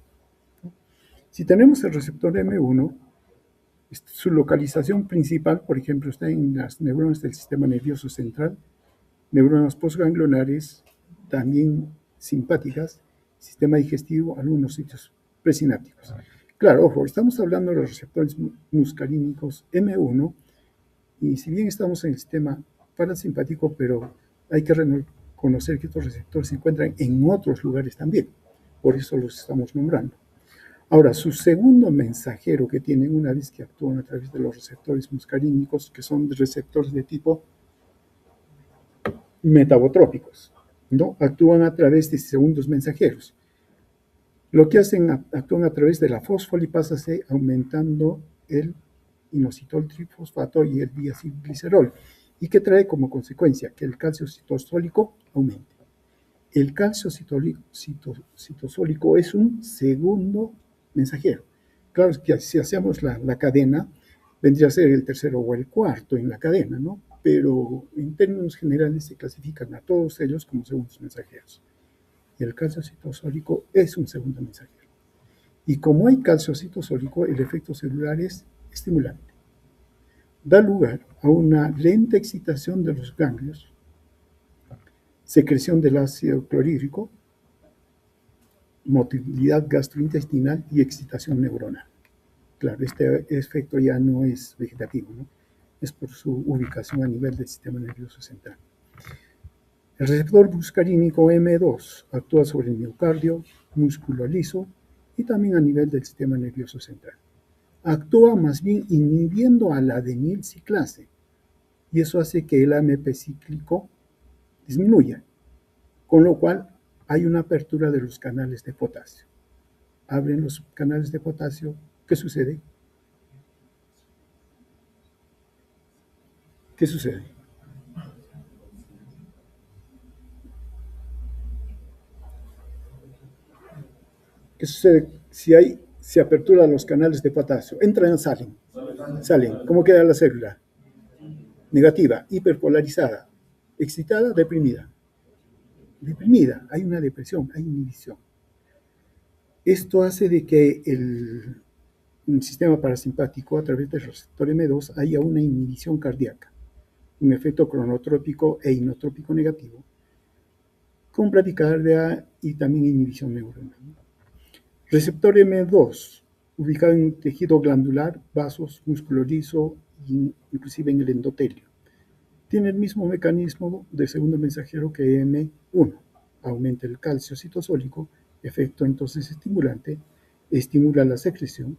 Si tenemos el receptor M1, su localización principal, por ejemplo, está en las neuronas del sistema nervioso central, neuronas postganglionares, también simpáticas, sistema digestivo, algunos sitios presinápticos. Claro, ojo, estamos hablando de los receptores muscarínicos M1, y si bien estamos en el sistema parasimpático, pero hay que reconocer que estos receptores se encuentran en otros lugares también, por eso los estamos nombrando. Ahora, su segundo mensajero que tienen una vez que actúan a través de los receptores muscarínicos, que son receptores de tipo metabotrópicos, ¿no? Actúan a través de segundos mensajeros. Lo que hacen, actúan a través de la fosfolipasa C, aumentando el inositol trifosfato y el diacilglicerol, y que trae como consecuencia que el calcio citosólico aumente. El calcio citosólico es un segundo mensajero. Claro que si hacemos la cadena, vendría a ser el tercero o el cuarto en la cadena, ¿no? Pero en términos generales se clasifican a todos ellos como segundos mensajeros. Y el calcio citosólico es un segundo mensajero. Y como hay calcio citosólico, el efecto celular es estimulante. Da lugar a una lenta excitación de los ganglios, secreción del ácido clorhídrico, motilidad gastrointestinal y excitación neuronal. Claro, este efecto ya no es vegetativo, ¿no? Es por su ubicación a nivel del sistema nervioso central. El receptor muscarínico M2 actúa sobre el miocardio, músculo liso y también a nivel del sistema nervioso central. Actúa más bien inhibiendo a la adenil ciclase y eso hace que el AMP cíclico disminuya, con lo cual hay una apertura de los canales de potasio. Abren los canales de potasio, ¿qué sucede? ¿Qué sucede? ¿Qué sucede si se aperturan los canales de potasio? Entran o salen. Salen. ¿Cómo queda la célula? Negativa, hiperpolarizada, excitada, deprimida. Deprimida, hay una depresión, hay inhibición. Esto hace de que el sistema parasimpático, a través del receptor M2, haya una inhibición cardíaca, un efecto cronotrópico e inotrópico negativo, con bradicardia y también inhibición neuronal. Receptor M2, ubicado en tejido glandular, vasos, músculo liso, inclusive en el endotelio. Tiene el mismo mecanismo de segundo mensajero que M1. Aumenta el calcio citosólico, efecto entonces estimulante, estimula la secreción,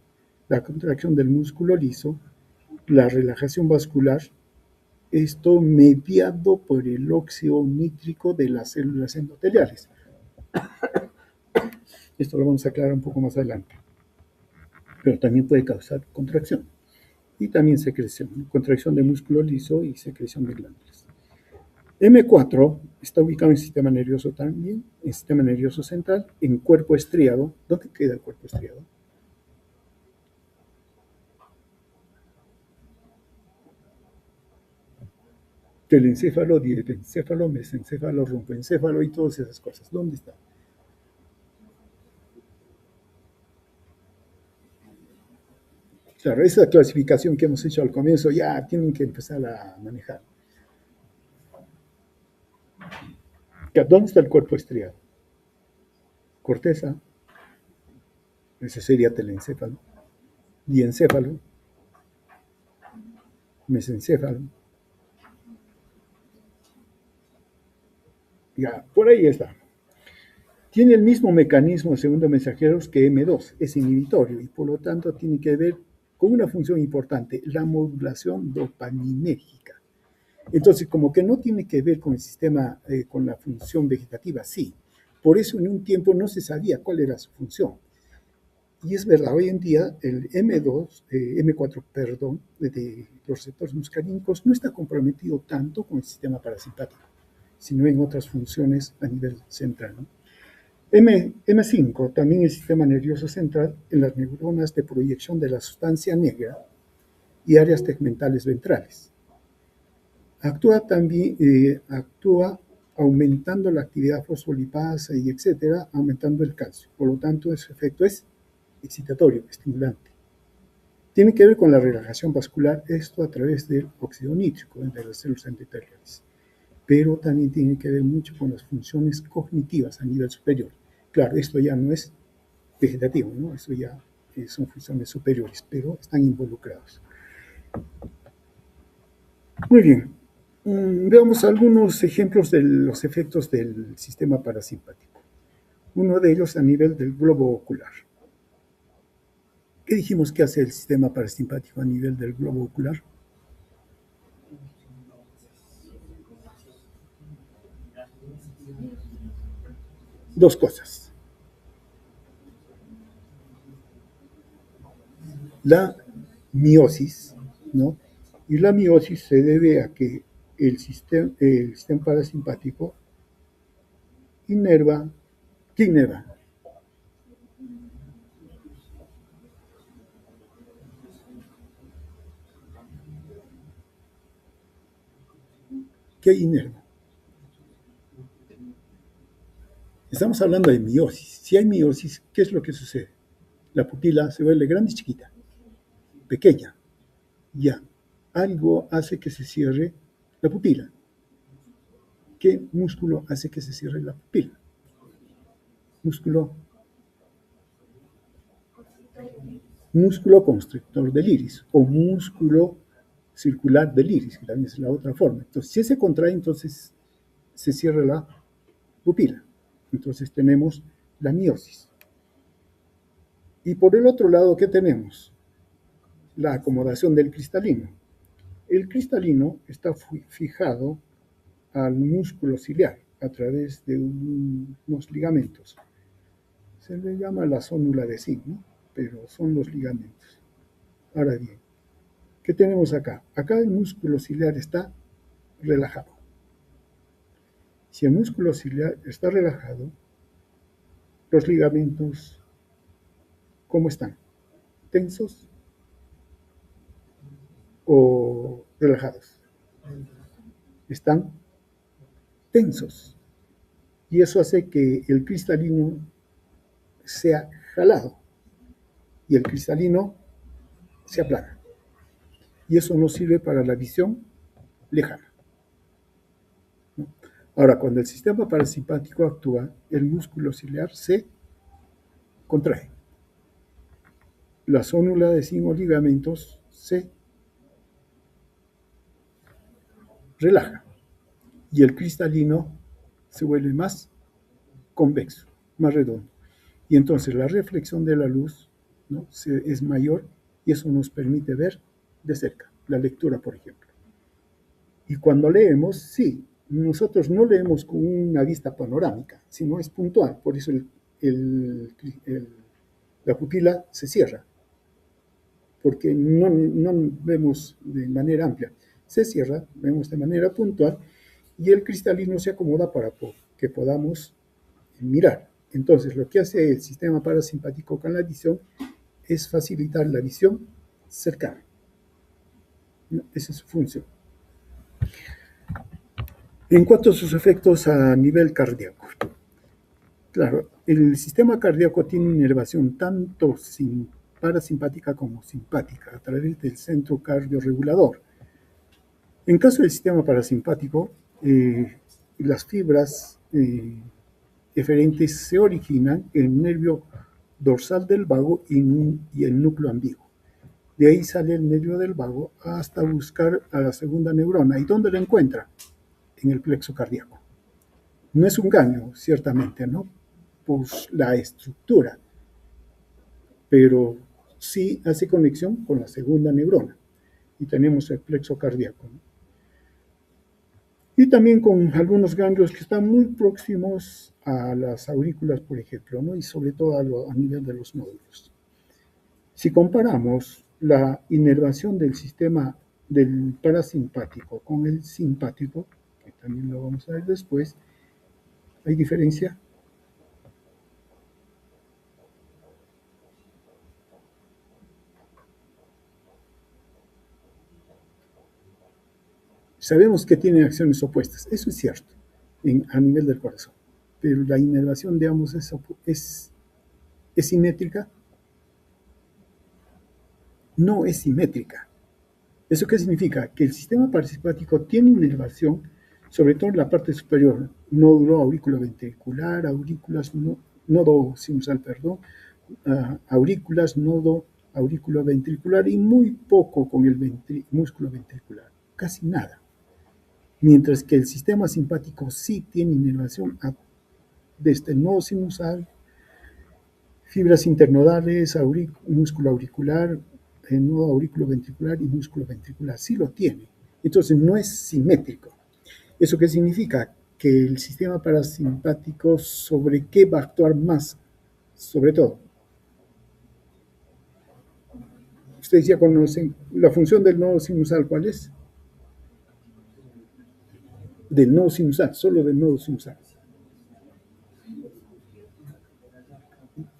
la contracción del músculo liso, la relajación vascular, esto mediado por el óxido nítrico de las células endoteliales. Esto lo vamos a aclarar un poco más adelante. Pero también puede causar contracción y también secreción, contracción de músculo liso y secreción de glándulas. M4 está ubicado en el sistema nervioso también, en el sistema nervioso central, en cuerpo estriado. ¿Dónde queda el cuerpo estriado? Telencéfalo, diencéfalo, mesencéfalo, romboencéfalo y todas esas cosas. ¿Dónde está? Claro, esa clasificación que hemos hecho al comienzo ya tienen que empezar a manejar. ¿Dónde está el cuerpo estriado? Corteza, ese sería telencéfalo, diencéfalo, mesencéfalo. Ya, por ahí está. Tiene el mismo mecanismo de segundo mensajeros que M2, es inhibitorio y por lo tanto tiene que ver con una función importante, la modulación dopaminérgica. Entonces, como que no tiene que ver con el sistema, con la función vegetativa, sí. Por eso en un tiempo no se sabía cuál era su función. Y es verdad, hoy en día el M2, M4, perdón, de los receptores muscarínicos no está comprometido tanto con el sistema parasimpático, sino en otras funciones a nivel central, ¿no? M5, también el sistema nervioso central, en las neuronas de proyección de la sustancia negra y áreas tegmentales ventrales. Actúa aumentando la actividad fosfolipasa y etcétera, aumentando el calcio. Por lo tanto, su efecto es excitatorio, estimulante. Tiene que ver con la relajación vascular, esto a través del óxido nítrico de las células endoteliales. Pero también tiene que ver mucho con las funciones cognitivas a nivel superior. Claro, esto ya no es vegetativo, ¿no? Eso ya son funciones superiores, pero están involucrados. Muy bien, veamos algunos ejemplos de los efectos del sistema parasimpático. Uno de ellos a nivel del globo ocular. ¿Qué dijimos que hace el sistema parasimpático a nivel del globo ocular? Dos cosas. La miosis, ¿no? Y la miosis se debe a que el sistema parasimpático inerva, ¿qué inerva? ¿Qué inerva? Estamos hablando de miosis. Si hay miosis, ¿qué es lo que sucede? La pupila se vuelve grande y chiquita, pequeña. Ya, algo hace que se cierre la pupila. ¿Qué músculo hace que se cierre la pupila? Músculo, músculo constrictor del iris o músculo circular del iris, que también es la otra forma. Entonces, si se contrae, entonces se cierra la pupila. Entonces tenemos la miosis. Y por el otro lado, ¿qué tenemos? La acomodación del cristalino. El cristalino está fijado al músculo ciliar a través de unos ligamentos. Se le llama la zónula de zinc, ¿no? Pero son los ligamentos. Ahora bien, ¿qué tenemos acá? Acá el músculo ciliar está relajado. Si el músculo ciliar está relajado, los ligamentos, ¿cómo están? ¿Tensos o relajados? Están tensos. Y eso hace que el cristalino sea jalado y el cristalino se aplana. Y eso no sirve para la visión lejana, ¿no? Ahora, cuando el sistema parasimpático actúa, el músculo ciliar se contrae. La zónula de zinc o ligamentos se relaja y el cristalino se vuelve más convexo, más redondo. Y entonces la reflexión de la luz, ¿no?, es mayor y eso nos permite ver de cerca, la lectura, por ejemplo. Y cuando leemos, sí, nosotros no leemos con una vista panorámica, sino es puntual, por eso la pupila se cierra, porque no vemos de manera amplia, se cierra, vemos de manera puntual y el cristalino se acomoda para que podamos mirar. Entonces, lo que hace el sistema parasimpático con la visión es facilitar la visión cercana, ¿no? Esa es su función. En cuanto a sus efectos a nivel cardíaco, claro, el sistema cardíaco tiene inervación tanto parasimpática como simpática a través del centro cardiorregulador. En caso del sistema parasimpático, las fibras eferentes se originan en el nervio dorsal del vago y el núcleo ambiguo. De ahí sale el nervio del vago hasta buscar a la segunda neurona. ¿Y dónde la encuentra? En el plexo cardíaco. No es un ganglio, ciertamente, ¿no?, por la estructura, pero sí hace conexión con la segunda neurona. Y tenemos el plexo cardíaco, ¿no? Y también con algunos ganglios que están muy próximos a las aurículas, por ejemplo, ¿no?, y sobre todo a nivel de los nódulos. Si comparamos la inervación del sistema del parasimpático con el simpático, que también lo vamos a ver después, ¿hay diferencia? Sabemos que tienen acciones opuestas, eso es cierto, a nivel del corazón, pero la inervación de ambos es simétrica. No es simétrica. ¿Eso qué significa? Que el sistema parasimpático tiene inervación, sobre todo en la parte superior, nódulo auriculoventricular, nodo sinusal, perdón, aurículas, nodo auriculoventricular y muy poco con el músculo ventricular, casi nada. Mientras que el sistema simpático sí tiene inervación desde el nodo sinusal, fibras internodales, músculo auricular, nodo auriculoventricular y músculo ventricular. Sí lo tiene. Entonces no es simétrico. ¿Eso qué significa? Que el sistema parasimpático, ¿sobre qué va a actuar más? Sobre todo. Ustedes ya conocen la función del nodo sinusal, ¿cuál es? Del nodo sinusal, solo del nodo sinusal.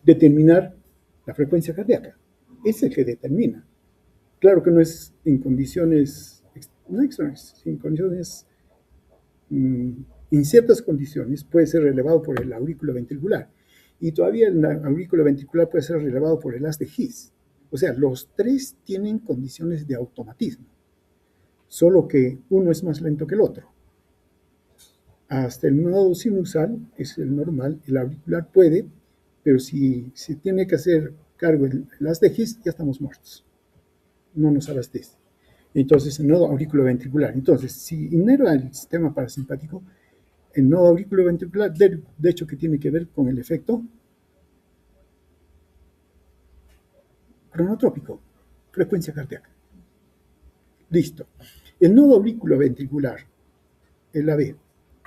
Determinar la frecuencia cardíaca. Es el que determina. Claro que no es en condiciones, no extrañas, en condiciones, en ciertas condiciones puede ser relevado por el aurículo ventricular. y todavía el aurículo ventricular puede ser relevado por el haz de His. O sea, los tres tienen condiciones de automatismo, solo que uno es más lento que el otro. Hasta el nodo sinusal es el normal, el auricular puede, pero si se tiene que hacer cargo el haz de His, ya estamos muertos. No nos abastece. Entonces, el nodo auriculoventricular. Entonces, si inerva el sistema parasimpático, el nodo auriculoventricular, de hecho, que tiene que ver con el efecto cronotrópico, frecuencia cardíaca. Listo. El nodo auriculoventricular, el AB,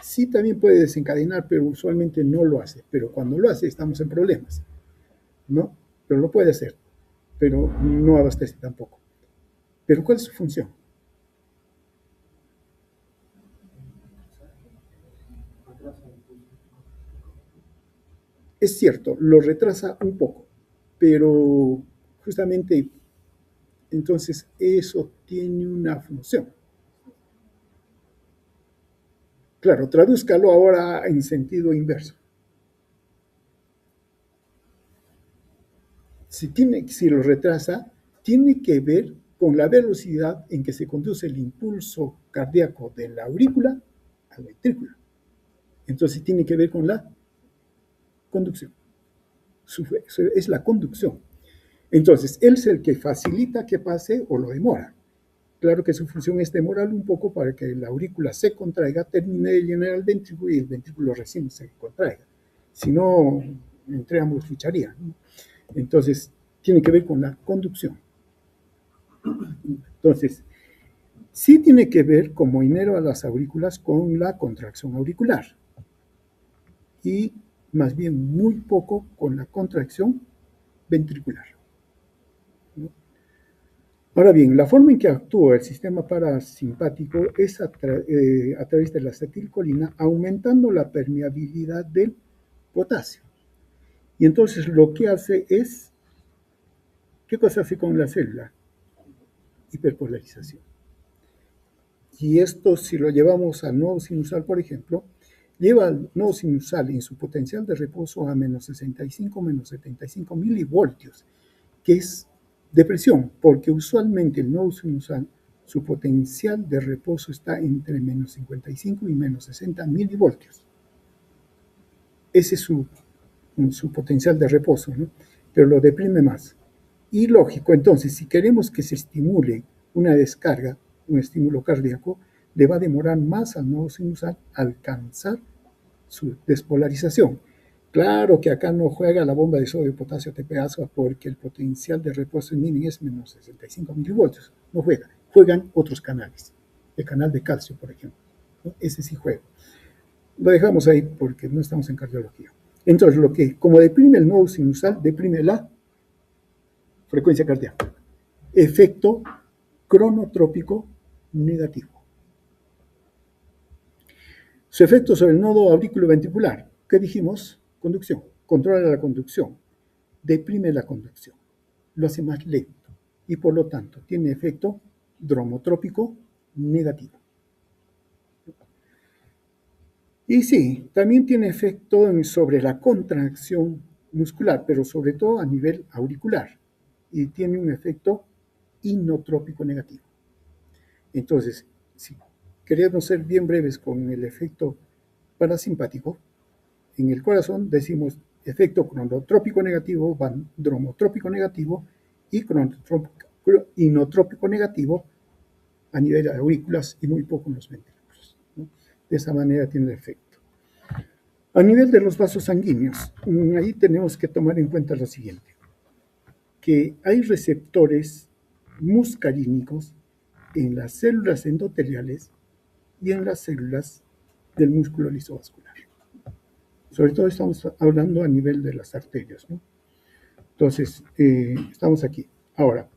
sí también puede desencadenar, pero usualmente no lo hace. Pero cuando lo hace, estamos en problemas, ¿no? Pero lo puede hacer, pero no abastece tampoco. ¿Pero cuál es su función? Es cierto, lo retrasa un poco, pero justamente entonces eso tiene una función. Claro, tradúzcalo ahora en sentido inverso. Si lo retrasa, tiene que ver con la velocidad en que se conduce el impulso cardíaco de la aurícula al ventrículo. Entonces tiene que ver con la conducción. Es la conducción. Entonces, él es el que facilita que pase o lo demora. Claro que su función es demorarlo un poco para que la aurícula se contraiga, termine de llenar el ventrículo y el ventrículo recién se contraiga. Si no, entre ambos lucharían, ¿no? Entonces, tiene que ver con la conducción. Entonces, sí tiene que ver, como inerva las aurículas, con la contracción auricular. Y más bien muy poco con la contracción ventricular, ¿no? Ahora bien, la forma en que actúa el sistema parasimpático es a través de la acetilcolina, aumentando la permeabilidad del potasio. Y entonces lo que hace es, ¿qué cosa hace con la célula? Hiperpolarización. Y esto, si lo llevamos al nodo sinusal, por ejemplo, lleva al nodo sinusal en su potencial de reposo a menos 65, menos 75 milivoltios, que es depresión, porque usualmente el nodo sinusal, su potencial de reposo está entre menos 55 y menos 60 milivoltios. Ese es su potencial de reposo, ¿no? Pero lo deprime más. Y lógico, entonces, si queremos que se estimule una descarga, un estímulo cardíaco, le va a demorar más al nodo sinusal alcanzar su despolarización. Claro que acá no juega la bomba de sodio, potasio, TPA, porque el potencial de reposo en mini es menos 65 milivoltios. No juega. Juegan otros canales. El canal de calcio, por ejemplo, ¿no? Ese sí juega. Lo dejamos ahí porque no estamos en cardiología. Entonces, como deprime el nodo sinusal, deprime la frecuencia cardíaca. Efecto cronotrópico negativo. Su efecto sobre el nodo auriculoventricular, ¿qué dijimos? Conducción. Controla la conducción, deprime la conducción, lo hace más lento y por lo tanto tiene efecto dromotrópico negativo. Y sí, también tiene efecto sobre la contracción muscular, pero sobre todo a nivel auricular, y tiene un efecto inotrópico negativo. Entonces, si queremos ser bien breves con el efecto parasimpático, en el corazón decimos efecto cronotrópico negativo, dromotrópico negativo y inotrópico negativo a nivel de aurículas y muy poco en los ventrículos, ¿no? De esa manera tiene el efecto. A nivel de los vasos sanguíneos, ahí tenemos que tomar en cuenta lo siguiente, que hay receptores muscarínicos en las células endoteliales y en las células del músculo lisovascular. Sobre todo estamos hablando a nivel de las arterias, ¿no? Entonces, estamos aquí. Ahora,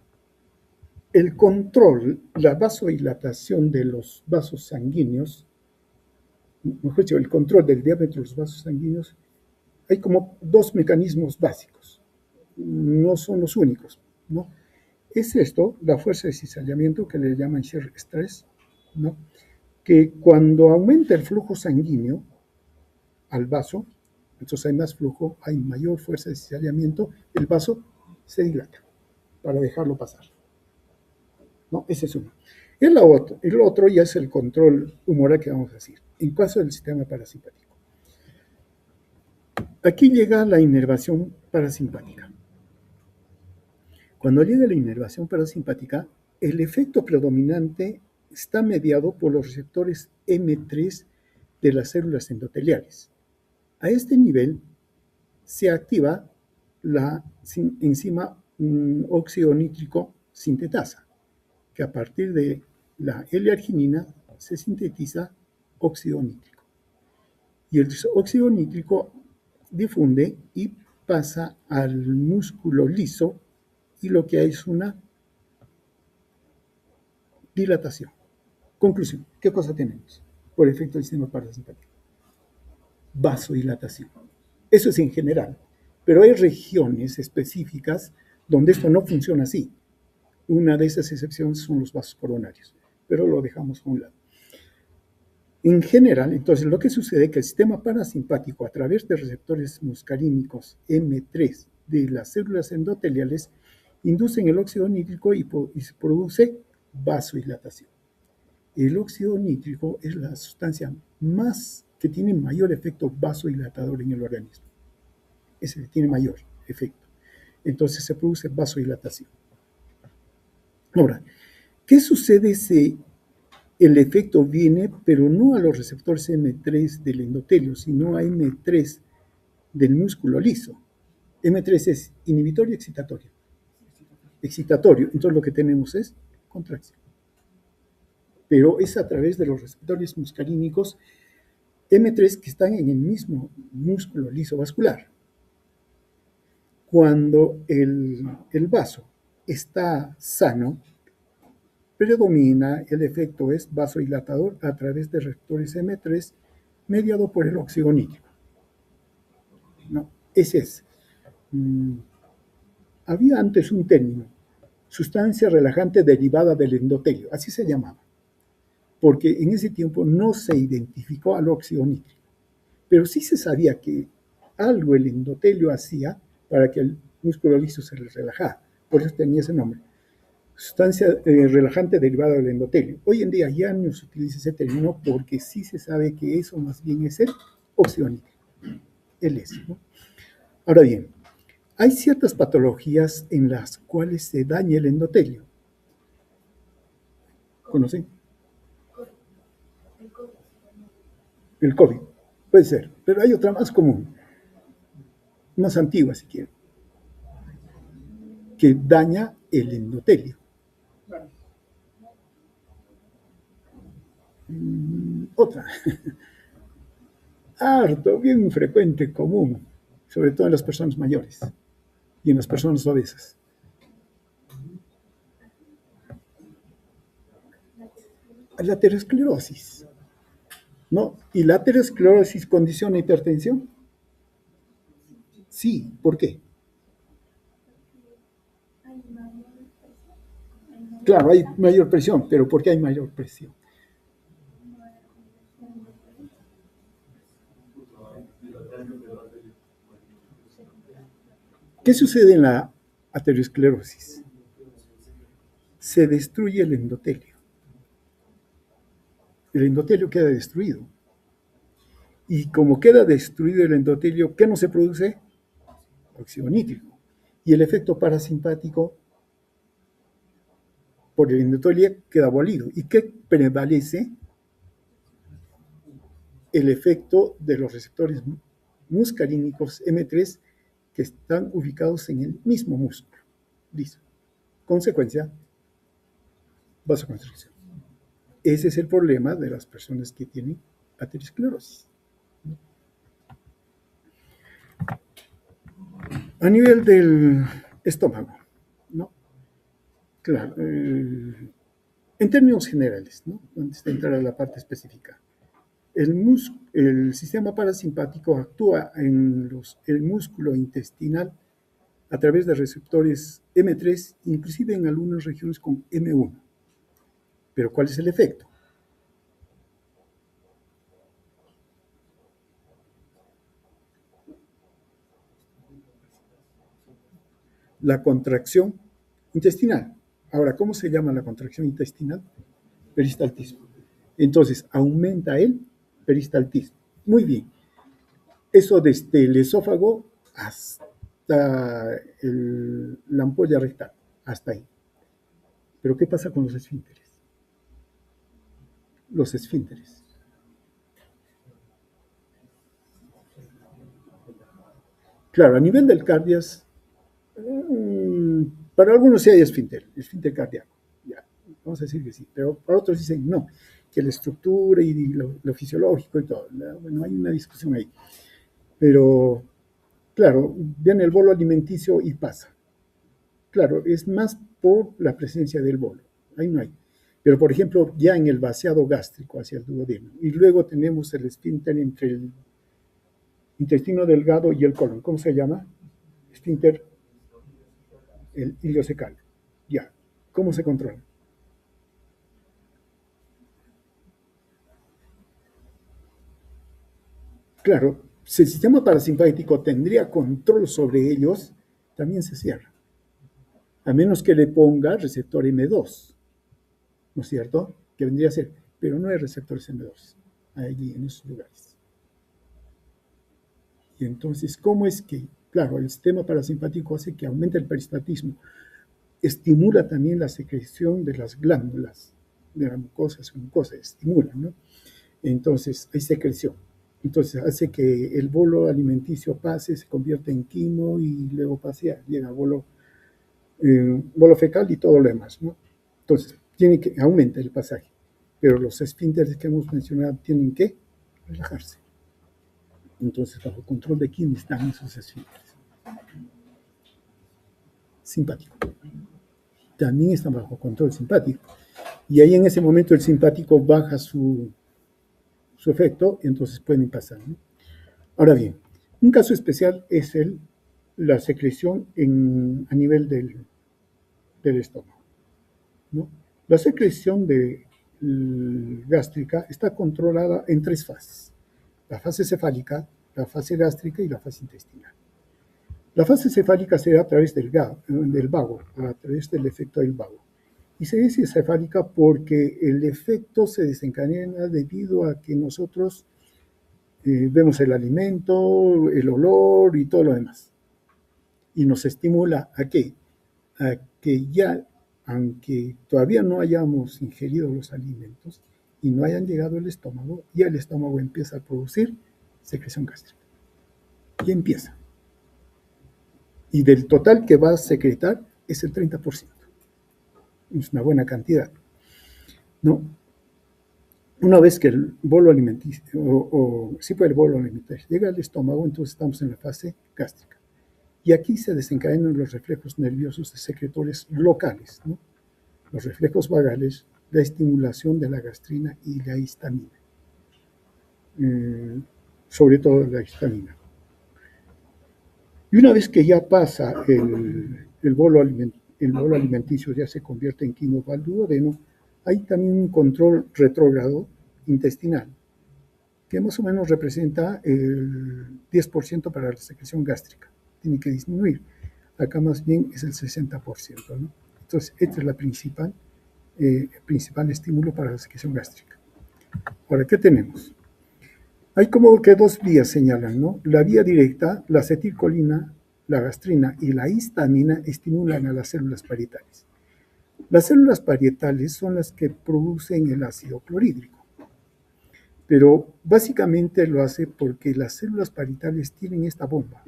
el control, la vasodilatación de los vasos sanguíneos, mejor dicho, el control del diámetro de los vasos sanguíneos, hay como dos mecanismos básicos. No son los únicos, ¿no? Es esto, la fuerza de cizallamiento, que le llaman shear stress, ¿no? Que cuando aumenta el flujo sanguíneo al vaso, Entonces hay más flujo, hay mayor fuerza de cizallamiento, el vaso se dilata para dejarlo pasar. ¿No? Ese es uno. El otro ya es el control humoral que vamos a decir. En caso del sistema parasimpático. Aquí llega la inervación parasimpática. Cuando llega la inervación parasimpática, el efecto predominante está mediado por los receptores M3 de las células endoteliales. A este nivel se activa la enzima óxido nítrico sintetasa, que a partir de la L-arginina se sintetiza óxido nítrico. Y el óxido nítrico difunde y pasa al músculo liso y lo que hay es una dilatación. Conclusión, ¿qué cosa tenemos por efecto del sistema parasimpático? Vasodilatación. Eso es en general, pero hay regiones específicas donde esto no funciona así. Una de esas excepciones son los vasos coronarios, pero lo dejamos a un lado. En general, entonces, lo que sucede es que el sistema parasimpático, a través de receptores muscarínicos M3 de las células endoteliales, inducen el óxido nítrico y se produce vasodilatación. El óxido nítrico es la sustancia que tiene mayor efecto vasodilatador en el organismo. Es el que tiene mayor efecto. Entonces se produce vasodilatación. Ahora, ¿qué sucede si el efecto viene, pero no a los receptores M3 del endotelio, sino a M3 del músculo liso? M3 es inhibitorio y excitatorio. Excitatorio, entonces lo que tenemos es contracción. Pero es a través de los receptores muscarínicos M3 que están en el mismo músculo liso vascular. Cuando el vaso está sano, predomina el efecto es vasodilatador a través de receptores M3 mediado por el óxido nítrico. ¿No? Ese es. Había antes un término, sustancia relajante derivada del endotelio, así se llamaba, porque en ese tiempo no se identificó al óxido nítrico, pero sí se sabía que algo el endotelio hacía para que el músculo liso se relajara, por eso tenía ese nombre. Sustancia relajante derivada del endotelio. Hoy en día ya no se utiliza ese término porque sí se sabe que eso más bien es el óxido nítrico, el S, ¿no? Ahora bien, hay ciertas patologías en las cuales se daña el endotelio. ¿Conocen? El COVID. Puede ser, pero hay otra más común, más antigua si quieren, que daña el endotelio. Otra, harto, bien frecuente, común, sobre todo en las personas mayores y en las personas obesas. La aterosclerosis, ¿no? ¿Y la aterosclerosis condiciona hipertensión? Sí, ¿por qué? Claro, hay mayor presión, pero ¿por qué hay mayor presión? ¿Qué sucede en la aterosclerosis? Se destruye el endotelio. El endotelio queda destruido. Y como queda destruido el endotelio, ¿qué no se produce? Óxido nítrico. Y el efecto parasimpático por el endotelio queda abolido. ¿Y qué prevalece? El efecto de los receptores muscarínicos M3 que están ubicados en el mismo músculo liso. Consecuencia, vasoconstricción. Ese es el problema de las personas que tienen aterosclerosis. A nivel del estómago, ¿no? Claro, en términos generales, ¿no? Antes de entrar a la parte específica, el sistema parasimpático actúa en el músculo intestinal a través de receptores M3, inclusive en algunas regiones con M1. Pero ¿cuál es el efecto? la contracción intestinal. Ahora, ¿cómo se llama la contracción intestinal? Peristaltismo. Entonces, aumenta el peristaltismo. Muy bien. Eso desde el esófago hasta la ampolla rectal, hasta ahí. Pero ¿qué pasa con los esfínteres? Los esfínteres. Claro, a nivel del cardias, mmm, para algunos sí hay esfínter cardíaco. Ya, vamos a decir que sí, pero para otros dicen no, que la estructura y lo fisiológico y todo. Bueno, hay una discusión ahí. Pero, claro, viene el bolo alimenticio y pasa. Claro, es más por la presencia del bolo. Ahí no hay. Pero, por ejemplo, ya en el vaciado gástrico hacia el duodeno. Y luego tenemos el esfínter entre el intestino delgado y el colon. ¿Cómo se llama? Esfínter, el iliocecal. Ya. ¿Cómo se controla? Claro, si el sistema parasimpático tendría control sobre ellos, también se cierra. A menos que le ponga receptor M2, ¿no es cierto? Que vendría a ser, pero no hay receptores M2 allí en esos lugares. Y entonces, ¿cómo es que, claro, el sistema parasimpático hace que aumente el peristaltismo? Estimula también la secreción de las glándulas de la mucosa, su mucosa, estimula, ¿no? Entonces, hay secreción. Entonces, hace que el bolo alimenticio pase, se convierte en quimo y luego pase, llega a bolo fecal y todo lo demás, ¿no? Entonces, tiene que aumentar el pasaje. Pero los esfínteres que hemos mencionado tienen que relajarse. Entonces, bajo control de quién están esos esfínteres. Simpático. También están bajo control simpático. Y ahí en ese momento el simpático baja su efecto y entonces pueden pasar, ¿no? Ahora bien, un caso especial es la secreción a nivel del estómago, ¿no? La secreción gástrica está controlada en tres fases: la fase cefálica, la fase gástrica y la fase intestinal. La fase cefálica se da a través del vago, a través del efecto del vago. Y se dice cefálica porque el efecto se desencadena debido a que nosotros vemos el alimento, el olor y todo lo demás. Y nos estimula ¿a qué? A que ya, aunque todavía no hayamos ingerido los alimentos y no hayan llegado al estómago, ya el estómago empieza a producir secreción gástrica. Y empieza. Y del total que va a secretar es el 30%. Es una buena cantidad, ¿no? Una vez que el bolo alimenticio, sí fue el bolo alimenticio, llega al estómago, entonces estamos en la fase gástrica. Y aquí se desencadenan los reflejos nerviosos secretores locales, ¿no? Los reflejos vagales, la estimulación de la gastrina y la histamina, sobre todo la histamina. Y una vez que ya pasa el bolo alimenticio, ya se convierte en quimo duodeno, hay también un control retrógrado intestinal, que más o menos representa el 10% para la secreción gástrica. Tiene que disminuir. Acá más bien es el 60%, ¿no? Entonces, este es la principal estímulo para la secreción gástrica. Ahora, ¿qué tenemos? Hay como que dos vías señalan, ¿no? La vía directa, la acetilcolina, la gastrina y la histamina estimulan a las células parietales. Las células parietales son las que producen el ácido clorhídrico, pero básicamente lo hace porque las células parietales tienen esta bomba,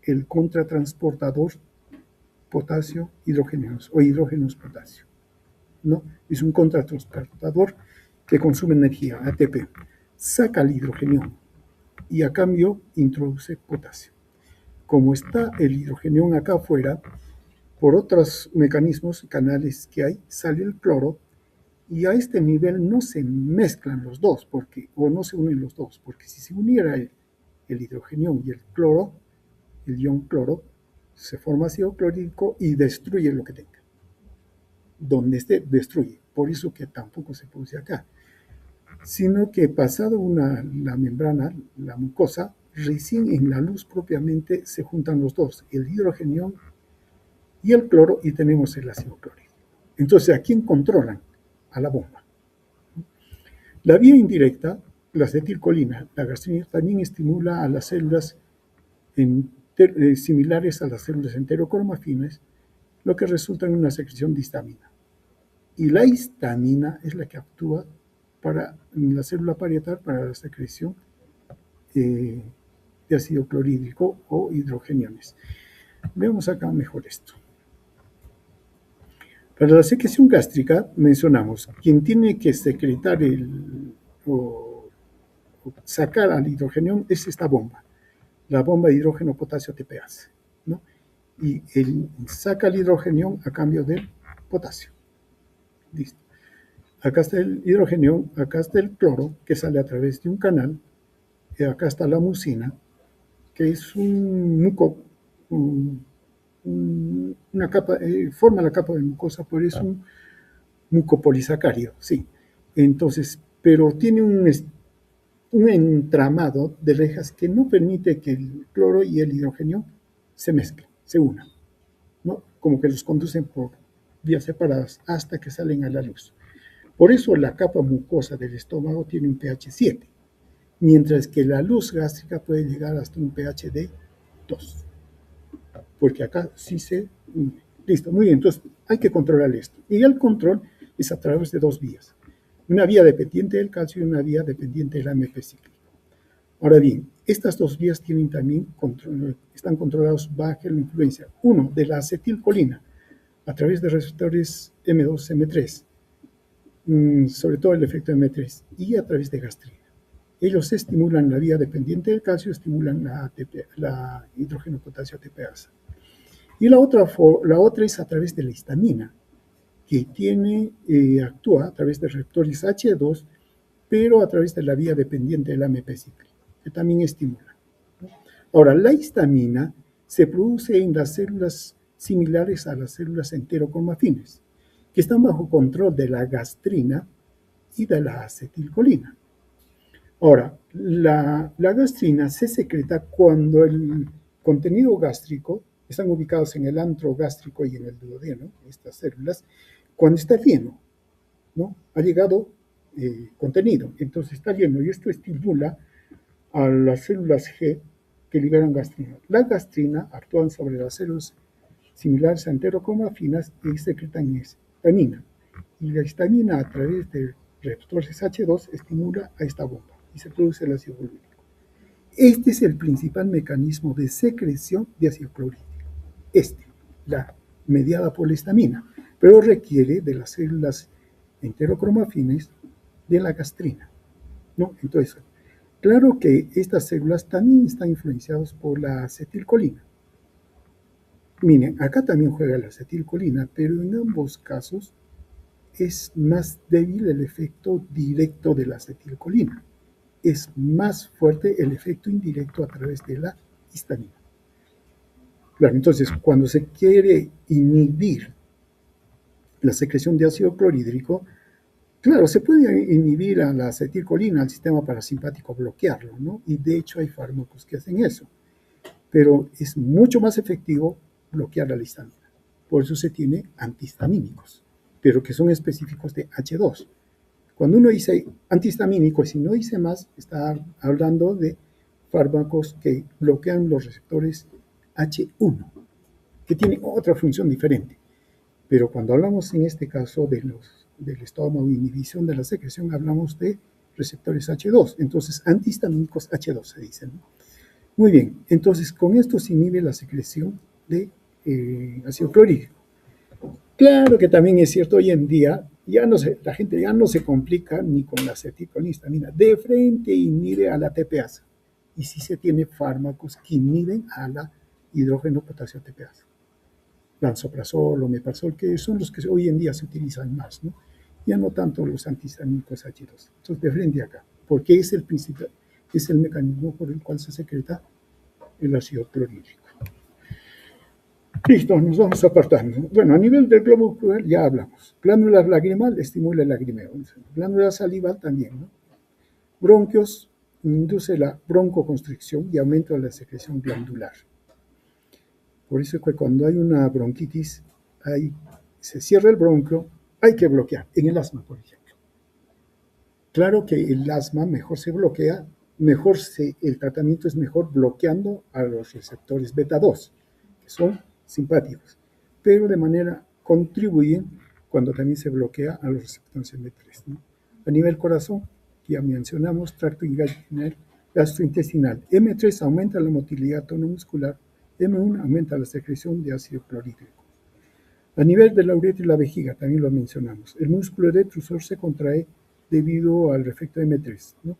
el contratransportador potasio hidrógenos o hidrógenos potasio, ¿no? Es un contratransportador que consume energía, ATP, saca el hidrogenión y a cambio introduce potasio. Como está el hidrogenión acá afuera, por otros mecanismos, canales que hay, sale el cloro y a este nivel no se mezclan los dos, o no se unen los dos, porque si se uniera el hidrogenión y el cloro, el ion cloro, se forma ácido clorhídrico y destruye lo que tenga. Donde esté, destruye. Por eso que tampoco se produce acá. Sino que pasado la membrana, la mucosa, recién en la luz propiamente se juntan los dos, el hidrogenión y el cloro y tenemos el ácido clorhídrico. Entonces, ¿a quién controlan? A la bomba. La vía indirecta, la acetilcolina, la gastrina, también estimula a las células similares a las células enterocromafines, lo que resulta en una secreción de histamina. Y la histamina es la que actúa en la célula parietal para la secreción de ácido clorhídrico o hidrogeniones. Veamos acá mejor esto. Para la secreción gástrica, mencionamos, quien tiene que secretar o sacar al hidrogenión es esta bomba, la bomba de hidrógeno potasio ATPase, ¿no? Y él saca el hidrogenión a cambio del potasio. Listo. Acá está el hidrogenión, acá está el cloro, que sale a través de un canal, y acá está la mucina, que es un muco, una capa, forma la capa de mucosa, pero es un mucopolisacárido, sí. Entonces, pero tiene un entramado de rejas que no permite que el cloro y el hidrógeno se mezclen, se unan, ¿no? Como que los conducen por vías separadas hasta que salen a la luz. Por eso la capa mucosa del estómago tiene un pH 7, mientras que la luz gástrica puede llegar hasta un pH de 2, porque acá sí se une. Listo, muy bien, entonces hay que controlar esto. Y el control es a través de dos vías, una vía dependiente del calcio y una vía dependiente del AMP cíclico. Ahora bien, estas dos vías tienen también están controlados bajo la influencia, uno, de la acetilcolina, a través de receptores M2, M3, sobre todo el efecto M3, y a través de gastrina. Ellos estimulan la vía dependiente del calcio, estimulan la hidrógeno potasio ATPase. Y la otra es a través de la histamina, que actúa a través de receptores H2, pero a través de la vía dependiente del AMP cíclico, que también estimula. Ahora, la histamina se produce en las células similares a las células enterocromafines, que están bajo control de la gastrina y de la acetilcolina. Ahora, la gastrina se secreta cuando el contenido gástrico, están ubicados en el antro gástrico y en el duodeno, estas células, cuando está lleno, ¿no? Ha llegado contenido, entonces está lleno y esto estimula a las células G que liberan gastrina. La gastrina actúan sobre las células similares a enterocromafinas y secretan histamina. Y la histamina a través de receptores H2 estimula a esta bomba y se produce el ácido clorhídrico. Este es el principal mecanismo de secreción de ácido clorhídrico. La mediada por la histamina, pero requiere de las células enterocromafines de la gastrina, ¿no? Entonces, claro que estas células también están influenciadas por la acetilcolina. Miren, acá también juega la acetilcolina, pero en ambos casos es más débil el efecto directo de la acetilcolina. Es más fuerte el efecto indirecto a través de la histamina. Claro, entonces, cuando se quiere inhibir la secreción de ácido clorhídrico, claro, se puede inhibir a la acetilcolina, al sistema parasimpático, bloquearlo, ¿no? Y de hecho hay fármacos que hacen eso. Pero es mucho más efectivo bloquear la histamina. Por eso se tiene antihistamínicos, pero que son específicos de H2. Cuando uno dice antihistamínicos y no dice más, está hablando de fármacos que bloquean los receptores H1, que tienen otra función diferente. Pero cuando hablamos en este caso del estómago y inhibición de la secreción, hablamos de receptores H2. Entonces, antihistamínicos H2 se dicen, ¿no? Muy bien, entonces con esto se inhibe la secreción de ácido clorhídrico. Claro que también es cierto, hoy en día la gente ya no se complica ni con la acetilcolina, de frente inhibe a la ATPase. Y sí se tiene fármacos que inhiben a la hidrógeno potasio ATPase. Lansoprazol o meprazol, que son los que hoy en día se utilizan más, ¿no? Ya no tanto los antihistamínicos H2. Entonces, de frente acá, porque es el mecanismo por el cual se secreta el ácido clorhídrico. Listo, nos vamos apartando. Bueno, a nivel del globo ocular ya hablamos. Glándula lagrimal estimula el lagrimeo. Glándula salival también, ¿no? Bronquios induce la broncoconstricción y aumenta la secreción glandular. Por eso que cuando hay una bronquitis, se cierra el bronquio, hay que bloquear. En el asma, por ejemplo. Claro que el asma mejor se bloquea, el tratamiento es mejor bloqueando a los receptores beta 2, que son simpáticos, pero de manera contribuyen cuando también se bloquea a los receptores M3, ¿no? A nivel corazón, ya mencionamos, tracto gastrointestinal. M3 aumenta la motilidad tonomuscular, M1 aumenta la secreción de ácido clorhídrico. A nivel de la uretra y la vejiga, también lo mencionamos, el músculo detrusor se contrae debido al efecto M3, ¿no?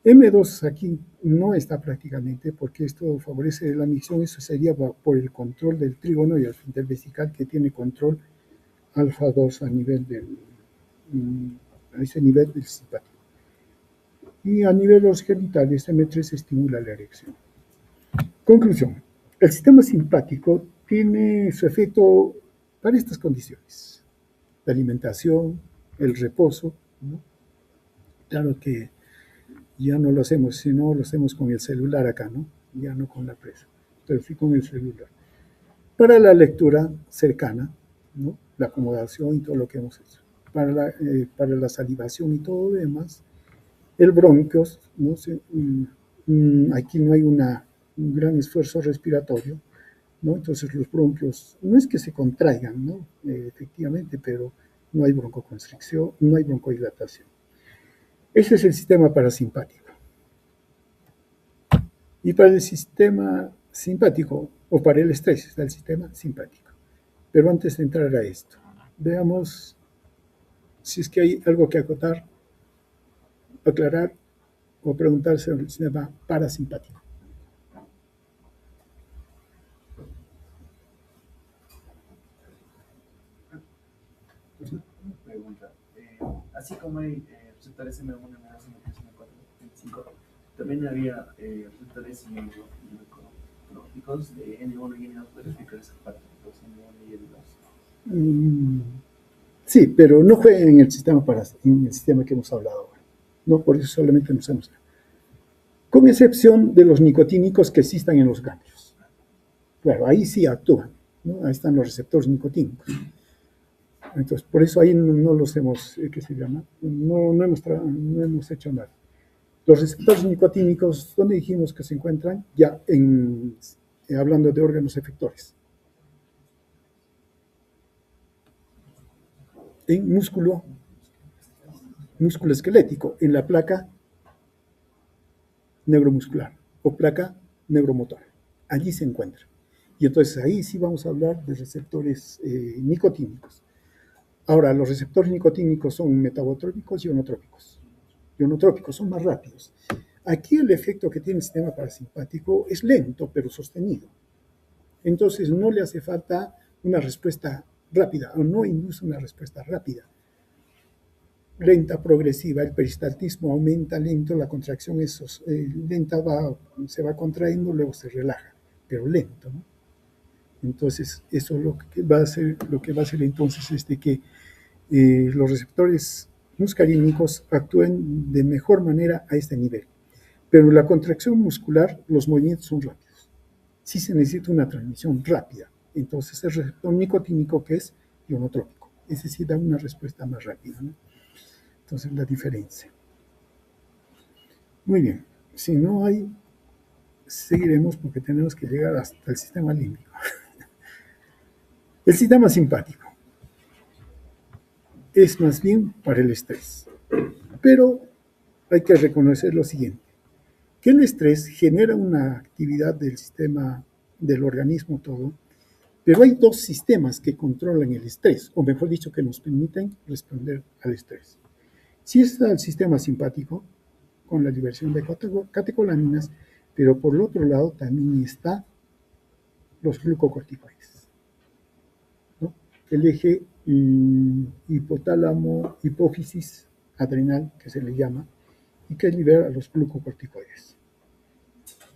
M2 aquí no está prácticamente porque esto favorece la micción, eso sería por el control del trígono y el esfínter vesical que tiene control alfa 2 a ese nivel del simpático. Y a nivel de los genitales, M3 estimula la erección. Conclusión. El sistema simpático tiene su efecto para estas condiciones. La alimentación, el reposo, ¿no? Claro que ya no lo hacemos, sino lo hacemos con el celular acá, ¿no? Ya no con la presa, pero sí con el celular. Para la lectura cercana, ¿no? La acomodación y todo lo que hemos hecho. Para la salivación y todo lo demás, el bronquios, ¿no? Aquí no hay un gran esfuerzo respiratorio, ¿no? Entonces los bronquios no es que se contraigan, ¿no? Efectivamente, pero no hay broncoconstricción, no hay broncodilatación. Ese es el sistema parasimpático. Y para el sistema simpático, o para el estrés, está el sistema simpático. Pero antes de entrar a esto, veamos si es que hay algo que acotar, aclarar o preguntar sobre el sistema parasimpático. Una pregunta. Así como hay receptores M1, M2, M3, M4, M5, también había receptores inmunológicos de N1 y N2. ¿Puedes explicar esa parte? Los N1 y N2. Sí, pero no fue en el sistema que hemos hablado ahora. No, por eso solamente nos hemos. Con excepción de los nicotínicos que existan en los ganglios. Claro, ahí sí actúan, ¿no? Ahí están los receptores nicotínicos. Entonces, por eso ahí no los hemos, ¿qué se llama? No hemos hecho nada. Los receptores nicotínicos, ¿dónde dijimos que se encuentran? Ya hablando de órganos efectores. En músculo esquelético, en la placa neuromuscular o placa neuromotora. Allí se encuentra. Y entonces ahí sí vamos a hablar de receptores nicotínicos. Ahora, los receptores nicotínicos son metabotrópicos y ionotrópicos. Ionotrópicos son más rápidos. Aquí el efecto que tiene el sistema parasimpático es lento, pero sostenido. Entonces no le hace falta una respuesta rápida, o no induce una respuesta rápida. Lenta, progresiva, el peristaltismo aumenta lento, la contracción es lenta, se va contrayendo, luego se relaja, pero lento, ¿no? Entonces, eso lo que va a hacer entonces es de que los receptores muscarínicos actúen de mejor manera a este nivel. Pero la contracción muscular, los movimientos son rápidos. Sí se necesita una transmisión rápida. Entonces, el receptor nicotínico que es ionotrópico, ese sí da una respuesta más rápida, ¿no? Entonces, la diferencia. Muy bien. Si no hay, seguiremos porque tenemos que llegar hasta el sistema límbico. El sistema simpático es más bien para el estrés. Pero hay que reconocer lo siguiente, que el estrés genera una actividad del sistema, del organismo todo, pero hay dos sistemas que controlan el estrés, o mejor dicho, que nos permiten responder al estrés. Sí está el sistema simpático, con la liberación de catecolaminas, pero por el otro lado también está los glucocorticoides, ¿no? El eje hipotálamo, hipófisis adrenal, que se le llama, y que libera los glucocorticoides.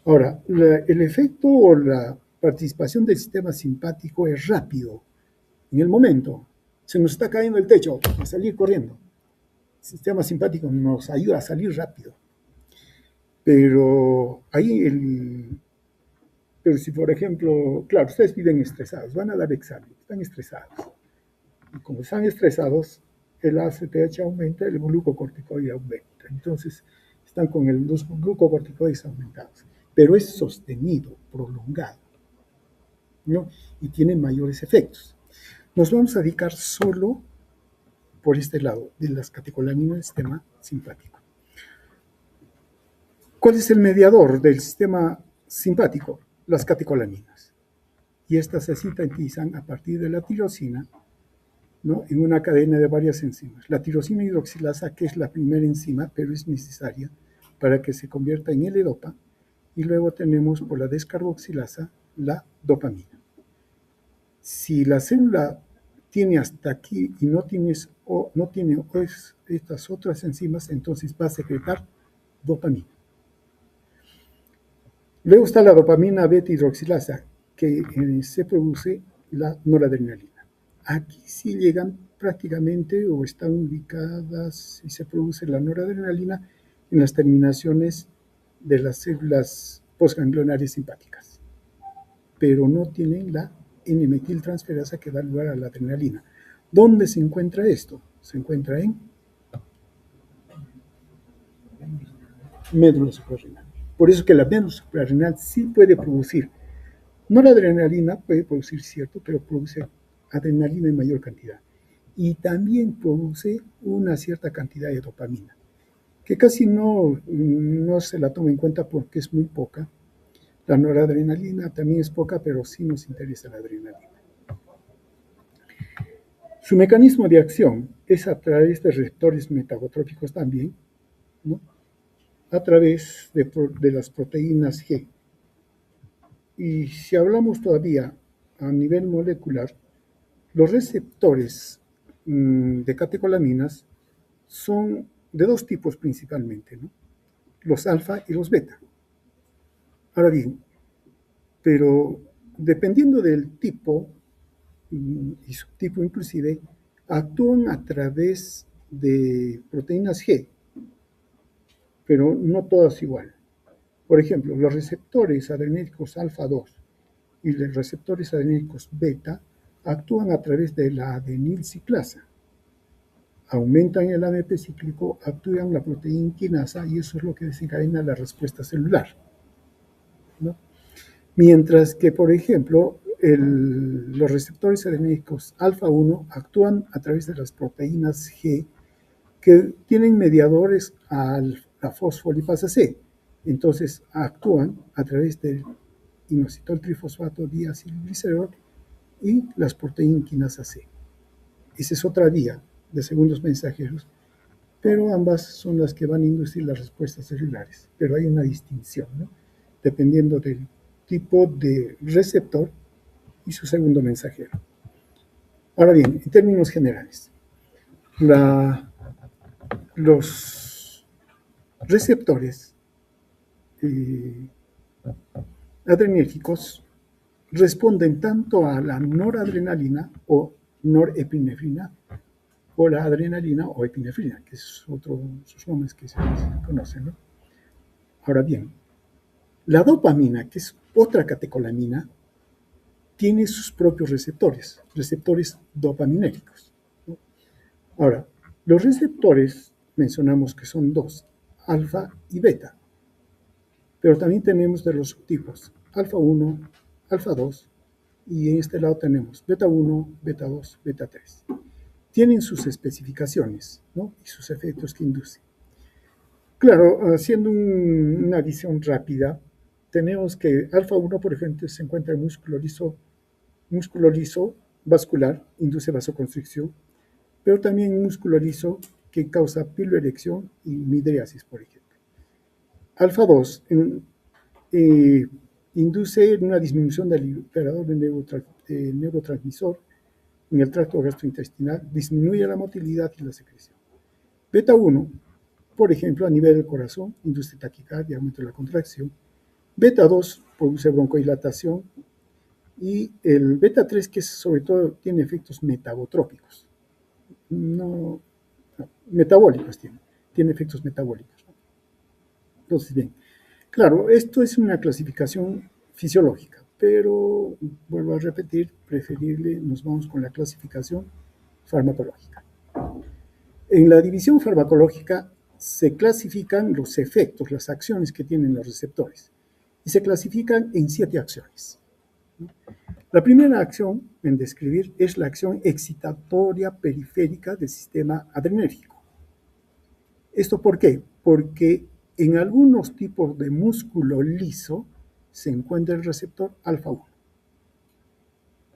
Ahora, el efecto o la participación del sistema simpático es rápido. En el momento, se nos está cayendo el techo, a salir corriendo. El sistema simpático nos ayuda a salir rápido. Pero Pero si, por ejemplo, claro, ustedes viven estresados, van a dar examen, están estresados. Y como están estresados, el ACTH aumenta, el glucocorticoide aumenta. Entonces, están con los glucocorticoides aumentados. Pero es sostenido, prolongado, ¿no? Y tiene mayores efectos. Nos vamos a dedicar solo por este lado de las catecolaminas del sistema simpático. ¿Cuál es el mediador del sistema simpático? Las catecolaminas. Y estas se sintetizan a partir de la tirosina, ¿no? En una cadena de varias enzimas. La tirosina hidroxilasa, que es la primera enzima, pero es necesaria para que se convierta en L-dopa, y luego tenemos por la descarboxilasa la dopamina. Si la célula tiene hasta aquí y no tiene estas otras enzimas, entonces va a secretar dopamina. Luego está la dopamina beta hidroxilasa, que se produce la noradrenalina. Aquí sí llegan prácticamente o están ubicadas y se produce la noradrenalina en las terminaciones de las células postganglionares simpáticas, pero no tienen la N-metiltransferasa que da lugar a la adrenalina. ¿Dónde se encuentra esto? Se encuentra en médula suprarrenal. Por eso que la médula suprarrenal sí puede producir, no la adrenalina, puede producir cierto, pero produce adrenalina en mayor cantidad. Y también produce una cierta cantidad de dopamina, que casi no se la toma en cuenta porque es muy poca. La noradrenalina también es poca, pero sí nos interesa la adrenalina. Su mecanismo de acción es a través de receptores metagotróficos también, ¿no? A través de las proteínas G. Y si hablamos todavía a nivel molecular, los receptores de catecolaminas son de dos tipos principalmente, ¿no? Los alfa y los beta. Ahora bien, pero dependiendo del tipo y subtipo inclusive, actúan a través de proteínas G, pero no todas igual. Por ejemplo, los receptores adrenérgicos alfa 2 y los receptores adrenérgicos beta actúan a través de la adenilciclasa. Aumentan el AMP cíclico, actúan la proteína quinasa y eso es lo que desencadena la respuesta celular, ¿no? Mientras que, por ejemplo, los receptores adrenérgicos alfa 1 actúan a través de las proteínas G que tienen mediadores a la fosfolipasa C. Entonces, actúan a través del inositol trifosfato diacilglicerol y las proteínas quinasa C. Esa es otra vía de segundos mensajeros, pero ambas son las que van a inducir las respuestas celulares. Pero hay una distinción, ¿no? Dependiendo del tipo de receptor y su segundo mensajero. Ahora bien, en términos generales, los receptores adrenérgicos responden tanto a la noradrenalina o norepinefrina o la adrenalina o epinefrina, que es otro sus nombres que se conocen, ¿no? Ahora bien, la dopamina, que es otra catecolamina, tiene sus propios receptores dopaminérgicos, ¿no? Ahora, los receptores mencionamos que son dos, alfa y beta, pero también tenemos de los subtipos alfa 1, alfa 2 y en este lado tenemos beta 1, beta 2, beta 3. Tienen sus especificaciones, ¿no? Y sus efectos que inducen. Claro, haciendo una visión rápida, tenemos que alfa 1, por ejemplo, se encuentra en músculo liso vascular, induce vasoconstricción, pero también músculo liso que causa piloerección y midriasis, por ejemplo. Alfa 2 induce una disminución del operador de neurotransmisor en el tracto gastrointestinal, disminuye la motilidad y la secreción. Beta 1, por ejemplo, a nivel del corazón, induce taquicardia, aumento de la contracción. Beta 2 produce broncodilatación y el beta 3, que sobre todo tiene efectos metabotrópicos. No, metabólicos tiene efectos metabólicos. Entonces, bien, claro, esto es una clasificación fisiológica, pero vuelvo a repetir, preferible nos vamos con la clasificación farmacológica. En la división farmacológica se clasifican los efectos, las acciones que tienen los receptores, y se clasifican en 7 acciones. La primera acción en describir es la acción excitatoria periférica del sistema adrenérgico. ¿Esto por qué? Porque en algunos tipos de músculo liso se encuentra el receptor alfa 1.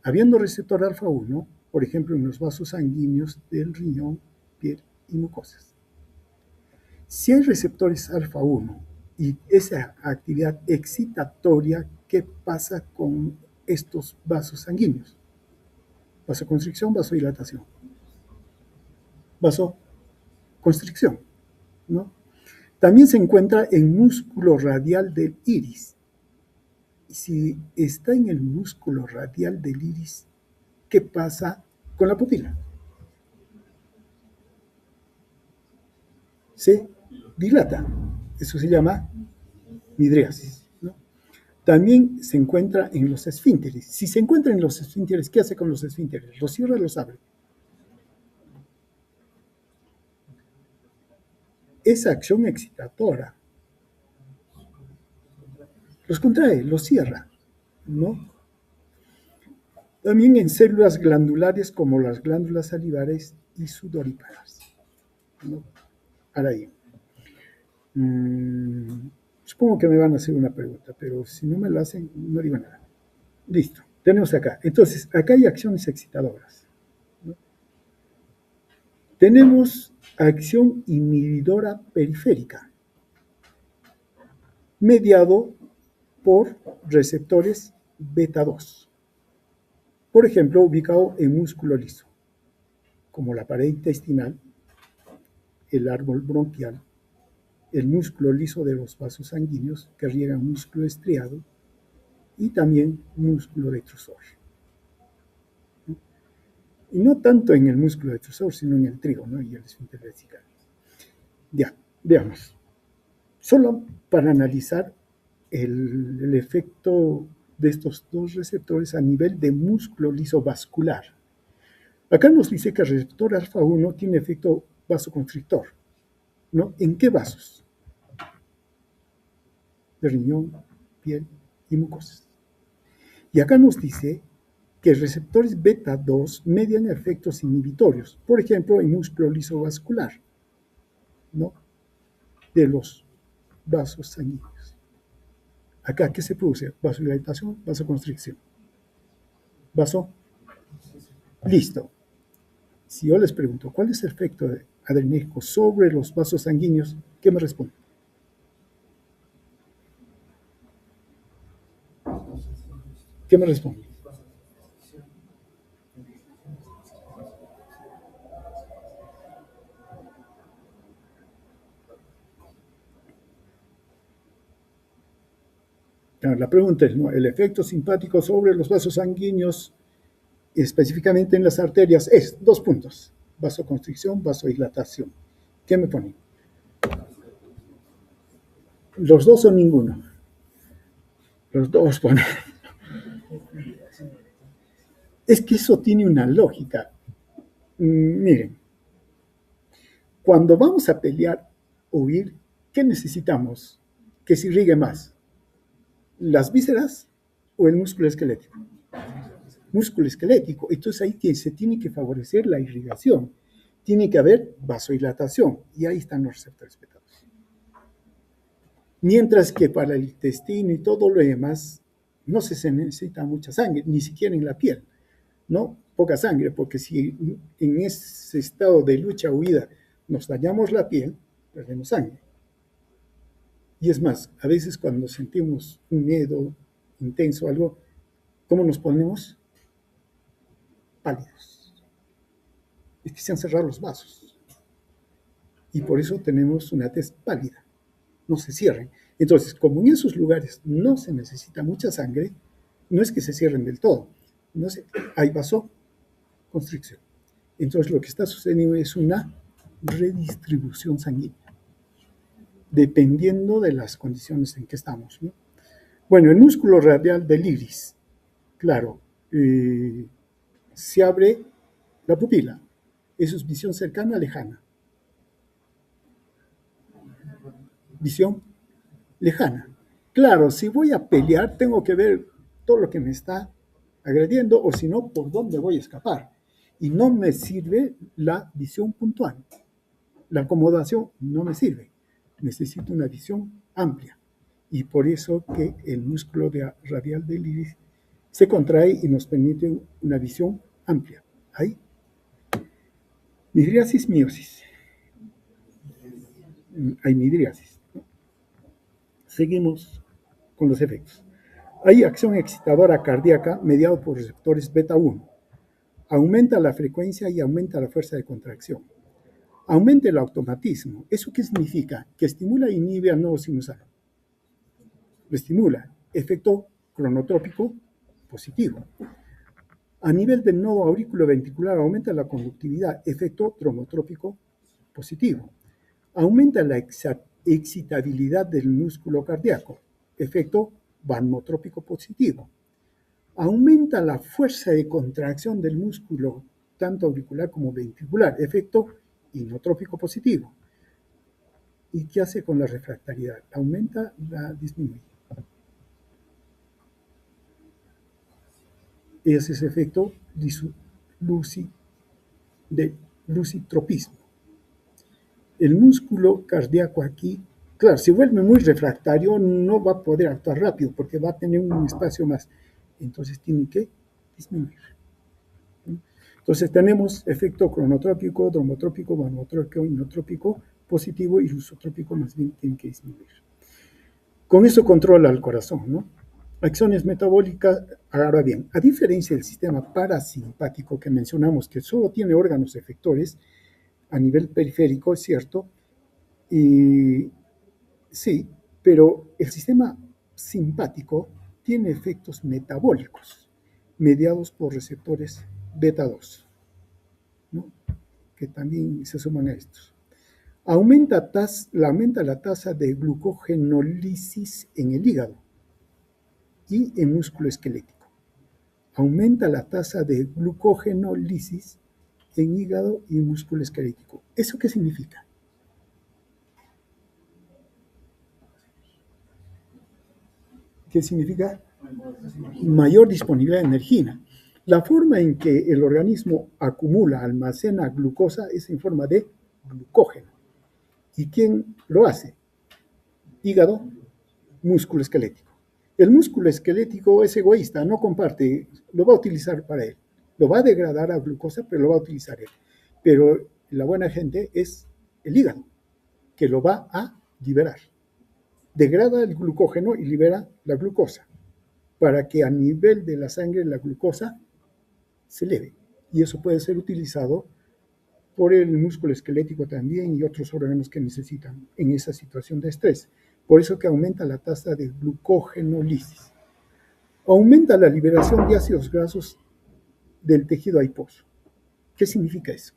Habiendo receptor alfa 1, por ejemplo, en los vasos sanguíneos del riñón, piel y mucosas. Si hay receptores alfa 1 y esa actividad excitatoria, ¿qué pasa con estos vasos sanguíneos? Vasoconstricción, vasodilatación. Vasoconstricción, ¿no? También se encuentra en músculo radial del iris. Si está en el músculo radial del iris, ¿qué pasa con la pupila? Se dilata. Eso se llama midriasis, ¿no? También se encuentra en los esfínteres. Si se encuentra en los esfínteres, ¿qué hace con los esfínteres? ¿Los cierra o los abre? Esa acción excitatoria los contrae, los cierra, ¿no? También en células glandulares como las glándulas salivares y sudoríparas, ¿no? Ahora ahí. Supongo que me van a hacer una pregunta, pero si no me la hacen, no digo nada. Listo, tenemos acá. Entonces, acá hay acciones excitadoras, ¿no? Tenemos acción inhibidora periférica, mediado por receptores beta 2. Por ejemplo, ubicado en músculo liso, como la pared intestinal, el árbol bronquial, el músculo liso de los vasos sanguíneos que riegan músculo estriado y también músculo detrusor. Y no tanto en el músculo detrusor, sino en el trígono y el esfínter vesical. Ya, veamos. Solo para analizar el efecto de estos dos receptores a nivel de músculo liso vascular. Acá nos dice que el receptor alfa 1 tiene efecto vasoconstrictor, ¿no? ¿En qué vasos? De riñón, piel y mucosas. Y acá nos dice que receptores beta 2 median efectos inhibitorios, por ejemplo, en músculo liso vascular, ¿no? De los vasos sanguíneos. Acá, ¿qué se produce? Vasodilatación, vasoconstricción. Vaso. Listo. Si yo les pregunto, ¿cuál es el efecto adrenérgico sobre los vasos sanguíneos? ¿Qué me responden? ¿Qué me responden? La pregunta es, ¿no? El efecto simpático sobre los vasos sanguíneos, específicamente en las arterias, es 2 puntos. Vasoconstricción, vasodilatación. ¿Qué me ponen? Los dos o ninguno. Los dos ponen. Es que eso tiene una lógica. Miren, cuando vamos a pelear o huir, ¿qué necesitamos que se irrigue más? ¿Las vísceras o el músculo esquelético? Músculo esquelético. Entonces ahí se tiene que favorecer la irrigación. Tiene que haber vasodilatación. Y ahí están los receptores beta 2. Mientras que para el intestino y todo lo demás, no se necesita mucha sangre, ni siquiera en la piel, ¿no? Poca sangre, porque si en ese estado de lucha o huida nos dañamos la piel, perdemos sangre. Y es más, a veces cuando sentimos un miedo intenso o algo, ¿cómo nos ponemos? Pálidos. Es que se han cerrado los vasos. Y por eso tenemos una tez pálida. No se cierren. Entonces, como en esos lugares no se necesita mucha sangre, no es que se cierren del todo. No sé, hay vasoconstricción. Entonces, lo que está sucediendo es una redistribución sanguínea, dependiendo de las condiciones en que estamos, ¿no? Bueno, el músculo radial del iris, claro, se abre la pupila. Eso es visión cercana, lejana. Visión lejana. Claro, si voy a pelear, tengo que ver todo lo que me está agrediendo, o si no, por dónde voy a escapar. Y no me sirve la visión puntual. La acomodación no me sirve. Necesito una visión amplia. Y por eso que el músculo radial del iris se contrae y nos permite una visión amplia. Ahí. Midriasis, miosis. Hay midriasis. Seguimos con los efectos. Hay acción excitadora cardíaca mediada por receptores beta 1. Aumenta la frecuencia y aumenta la fuerza de contracción. Aumenta el automatismo. ¿Eso qué significa? Que estimula e inhibe al nodo sinusal. Lo estimula. Efecto cronotrópico positivo. A nivel del nodo auriculoventricular aumenta la conductividad. Efecto tromotrópico positivo. Aumenta la excitabilidad del músculo cardíaco. Efecto vancomotrópico positivo. Aumenta la fuerza de contracción del músculo, tanto auricular como ventricular. Efecto inotrópico positivo. ¿Y qué hace con la refractariedad? Aumenta, la disminuye. Ese es el efecto de lucitropismo. El músculo cardíaco aquí, claro, si vuelve muy refractario, no va a poder actuar rápido porque va a tener un espacio más. Entonces tiene que disminuir. Entonces tenemos efecto cronotrópico, dromotrópico, vancomotrópico, inotrópico positivo y lusotrópico más bien tiene que disminuir. Con eso controla el corazón, ¿no? Acciones metabólicas, ahora bien, a diferencia del sistema parasimpático que mencionamos, que solo tiene órganos efectores a nivel periférico, es cierto, y sí, pero el sistema simpático tiene efectos metabólicos mediados por receptores beta 2, ¿no? Que también se suman a estos. Aumenta la tasa de glucogenólisis en el hígado y en músculo esquelético. Aumenta la tasa de glucogenólisis en hígado y músculo esquelético. ¿Eso qué significa? ¿Qué significa? Mayor disponibilidad de energía. La forma en que el organismo acumula, almacena glucosa es en forma de glucógeno. ¿Y quién lo hace? Hígado, músculo esquelético. El músculo esquelético es egoísta, no comparte, lo va a utilizar para él. Lo va a degradar a glucosa, pero lo va a utilizar él. Pero la buena gente es el hígado, que lo va a liberar. Degrada el glucógeno y libera la glucosa, para que a nivel de la sangre la glucosa se eleve. Y eso puede ser utilizado por el músculo esquelético también y otros órganos que necesitan en esa situación de estrés. Por eso que aumenta la tasa de glucogenólisis. Aumenta la liberación de ácidos grasos del tejido adiposo. ¿Qué significa eso?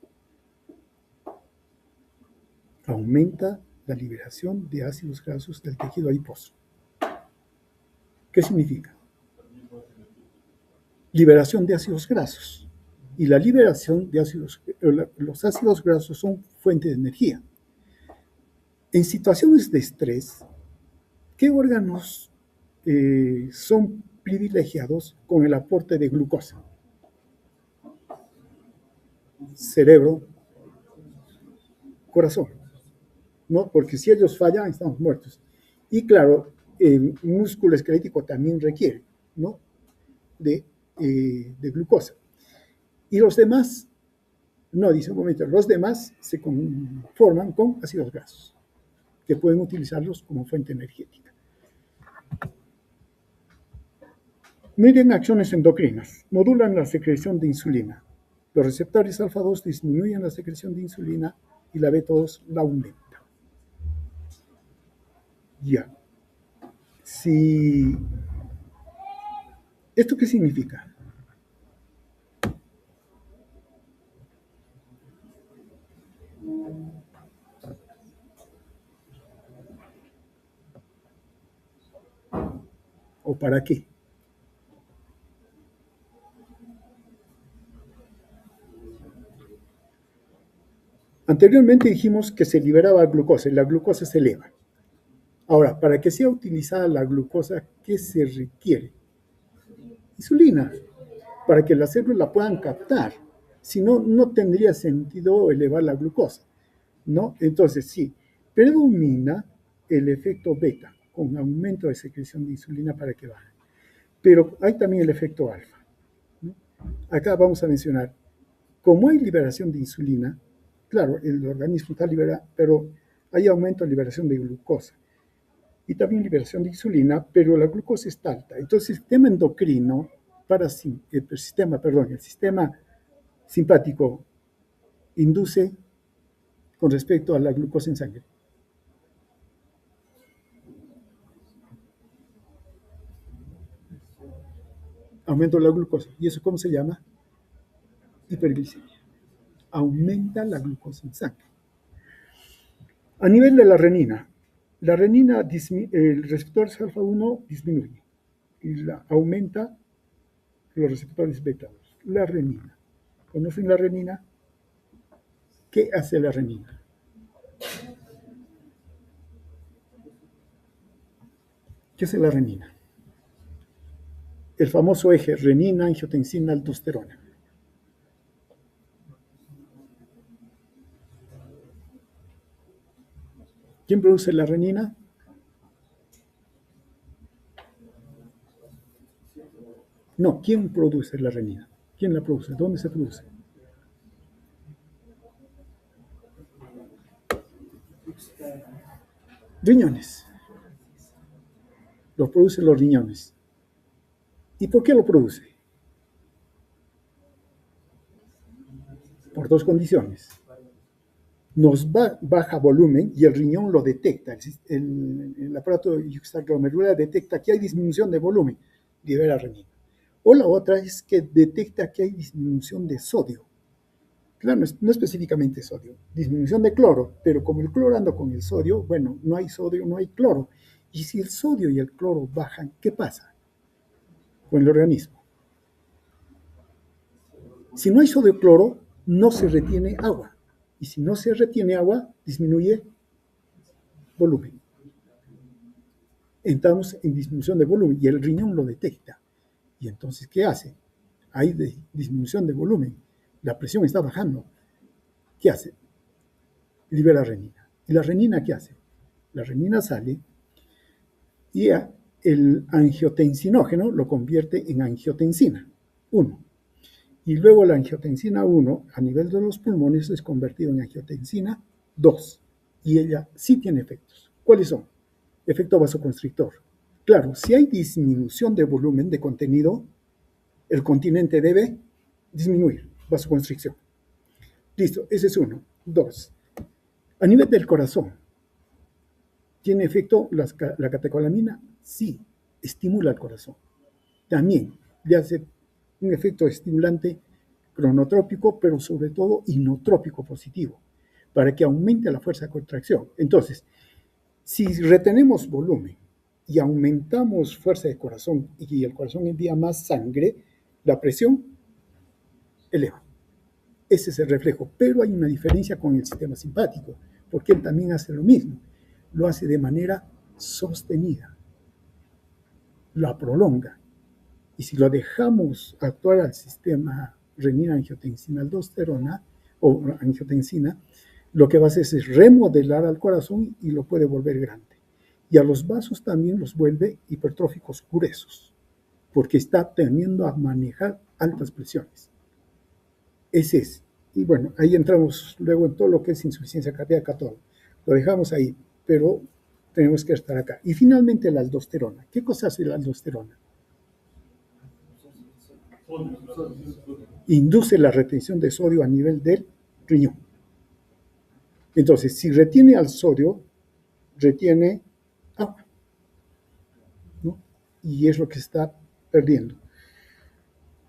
Aumenta la liberación de ácidos grasos del tejido adiposo. ¿Qué significa? Liberación de ácidos grasos. Y la liberación de los ácidos grasos son fuente de energía. En situaciones de estrés, ¿qué órganos son privilegiados con el aporte de glucosa? Cerebro, corazón, ¿no? Porque si ellos fallan, estamos muertos. Y claro, el músculo esquelético también requiere, ¿no? de glucosa. Y los demás, no, dice un momento, los demás se conforman con ácidos grasos, que pueden utilizarlos como fuente energética. Miden acciones endocrinas, modulan la secreción de insulina. Los receptores alfa 2 disminuyen la secreción de insulina y la beta 2 la aumenta. Ya. Si... ¿Esto qué significa? ¿O para qué? Anteriormente dijimos que se liberaba glucosa y la glucosa se eleva. Ahora, para que sea utilizada la glucosa, ¿qué se requiere? Insulina, para que las células la puedan captar. Si no, no tendría sentido elevar la glucosa, ¿no? Entonces, sí, predomina el efecto beta, con aumento de secreción de insulina para que baje. Pero hay también el efecto alfa, ¿no? Acá vamos a mencionar, como hay liberación de insulina, claro, el organismo está liberado, pero hay aumento de liberación de glucosa y también liberación de insulina, pero la glucosa está alta. Entonces, el sistema endocrino, el sistema simpático induce con respecto a la glucosa en sangre. Aumento de la glucosa. ¿Y eso cómo se llama? Hiperglicemia. Aumenta la glucosa en sangre. A nivel de la renina, el receptor alfa-1 disminuye y aumenta los receptores beta. La renina. ¿Conocen la renina? ¿Qué hace la renina? ¿Qué hace la renina? El famoso eje renina, angiotensina, aldosterona. ¿Quién produce la renina? No, ¿quién produce la renina? ¿Quién la produce? ¿Dónde se produce? Riñones. Lo producen los riñones. ¿Y por qué lo produce? Por dos condiciones. Nos baja volumen y el riñón lo detecta. El aparato extraglomerular detecta que hay disminución de volumen, libera renina. O la otra es que detecta que hay disminución de sodio. Claro, no específicamente sodio, disminución de cloro, pero como el cloro anda con el sodio, bueno, no hay sodio, no hay cloro. Y si el sodio y el cloro bajan, ¿qué pasa con el organismo? Si no hay sodio cloro, no se retiene agua. Y si no se retiene agua, disminuye volumen. Entramos en disminución de volumen y el riñón lo detecta. Y entonces, ¿qué hace? Hay disminución de volumen. La presión está bajando. ¿Qué hace? Libera renina. ¿Y la renina qué hace? La renina sale y el angiotensinógeno lo convierte en angiotensina 1. Y luego la angiotensina 1 a nivel de los pulmones es convertido en angiotensina 2. Y ella sí tiene efectos. ¿Cuáles son? Efecto vasoconstrictor. Claro, si hay disminución de volumen de contenido, el continente debe disminuir, vasoconstricción. Listo, ese es uno. Dos, a nivel del corazón, ¿tiene efecto la catecolamina? Sí, estimula el corazón. También le hace un efecto estimulante cronotrópico, pero sobre todo inotrópico positivo, para que aumente la fuerza de contracción. Entonces, si retenemos volumen y aumentamos fuerza de corazón y el corazón envía más sangre, la presión eleva. Ese es el reflejo, pero hay una diferencia con el sistema simpático, porque él también hace lo mismo, lo hace de manera sostenida, la prolonga. Y si lo dejamos actuar al sistema renina-angiotensina-aldosterona o angiotensina, lo que va a hacer es remodelar al corazón y lo puede volver grande. Y a los vasos también los vuelve hipertróficos gruesos, porque está teniendo a manejar altas presiones. Ese es. Y bueno, ahí entramos luego en todo lo que es insuficiencia cardíaca, todo. Lo dejamos ahí, pero tenemos que estar acá. Y finalmente la aldosterona. ¿Qué cosa hace la aldosterona? Induce la retención de sodio a nivel del riñón. Entonces, si retiene al sodio, retiene agua, ¿no? Y es lo que se está perdiendo.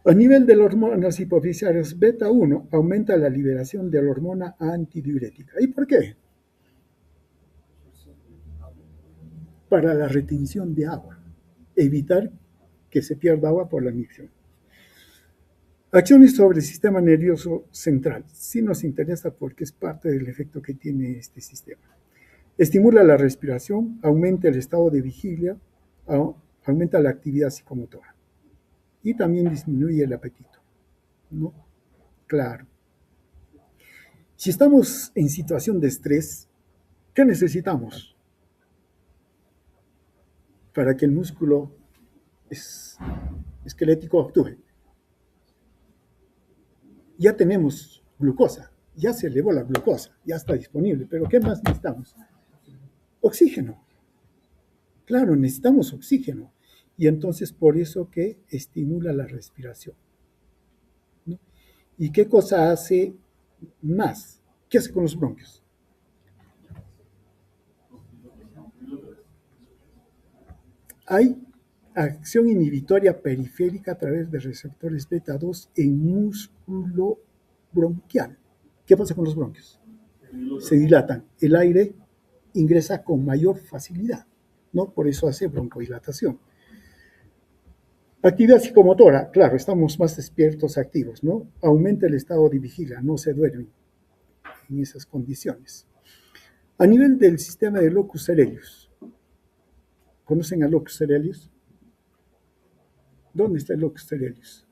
A nivel de las hormonas hipofisiarias beta 1, aumenta la liberación de la hormona antidiurética. ¿Y por qué? Para la retención de agua. evitar que se pierda agua por la micción. Acciones sobre el sistema nervioso central. Sí nos interesa porque es parte del efecto que tiene este sistema. Estimula la respiración, aumenta el estado de vigilia, aumenta la actividad psicomotora y también disminuye el apetito, ¿no? Claro. Si estamos en situación de estrés, ¿qué necesitamos para que el músculo esquelético actúe? Ya tenemos glucosa, ya se elevó la glucosa, ya está disponible, pero ¿qué más necesitamos? Oxígeno. Claro, necesitamos oxígeno. Y entonces por eso que estimula la respiración, ¿no? ¿Y qué cosa hace más? ¿Qué hace con los bronquios? Hay acción inhibitoria periférica a través de receptores beta 2 en músculo bronquial. ¿Qué pasa con los bronquios? Se dilatan. El aire ingresa con mayor facilidad, ¿no? Por eso hace broncodilatación. Actividad psicomotora, claro, estamos más despiertos, activos, ¿no? Aumenta el estado de vigilia, no se duermen en esas condiciones. A nivel del sistema de locus coeruleus, ¿conocen al locus coeruleus? ¿Dónde está el locus coeruleus?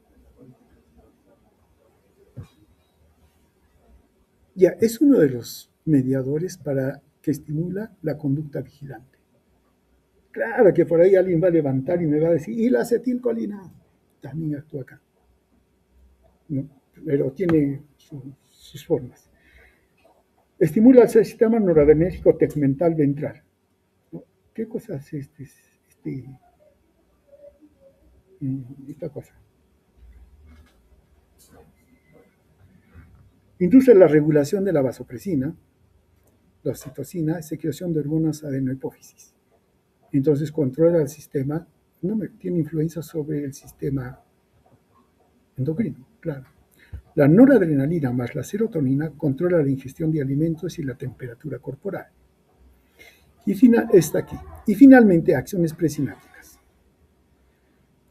Ya, es uno de los mediadores para que estimula la conducta vigilante. Claro que por ahí alguien va a levantar y me va a decir, y la acetilcolina también actúa acá, ¿no? Pero tiene sus formas. Estimula el sistema noradrenérgico tegmental ventral, ¿no? ¿Qué cosa hace esta cosa? Induce la regulación de la vasopresina, la oxitocina, secreción de hormonas adenohipófisis. Entonces controla el sistema, no tiene influencia sobre el sistema endocrino, claro. La noradrenalina más la serotonina controla la ingestión de alimentos y la temperatura corporal. Está aquí. Y finalmente, acciones presinápticas.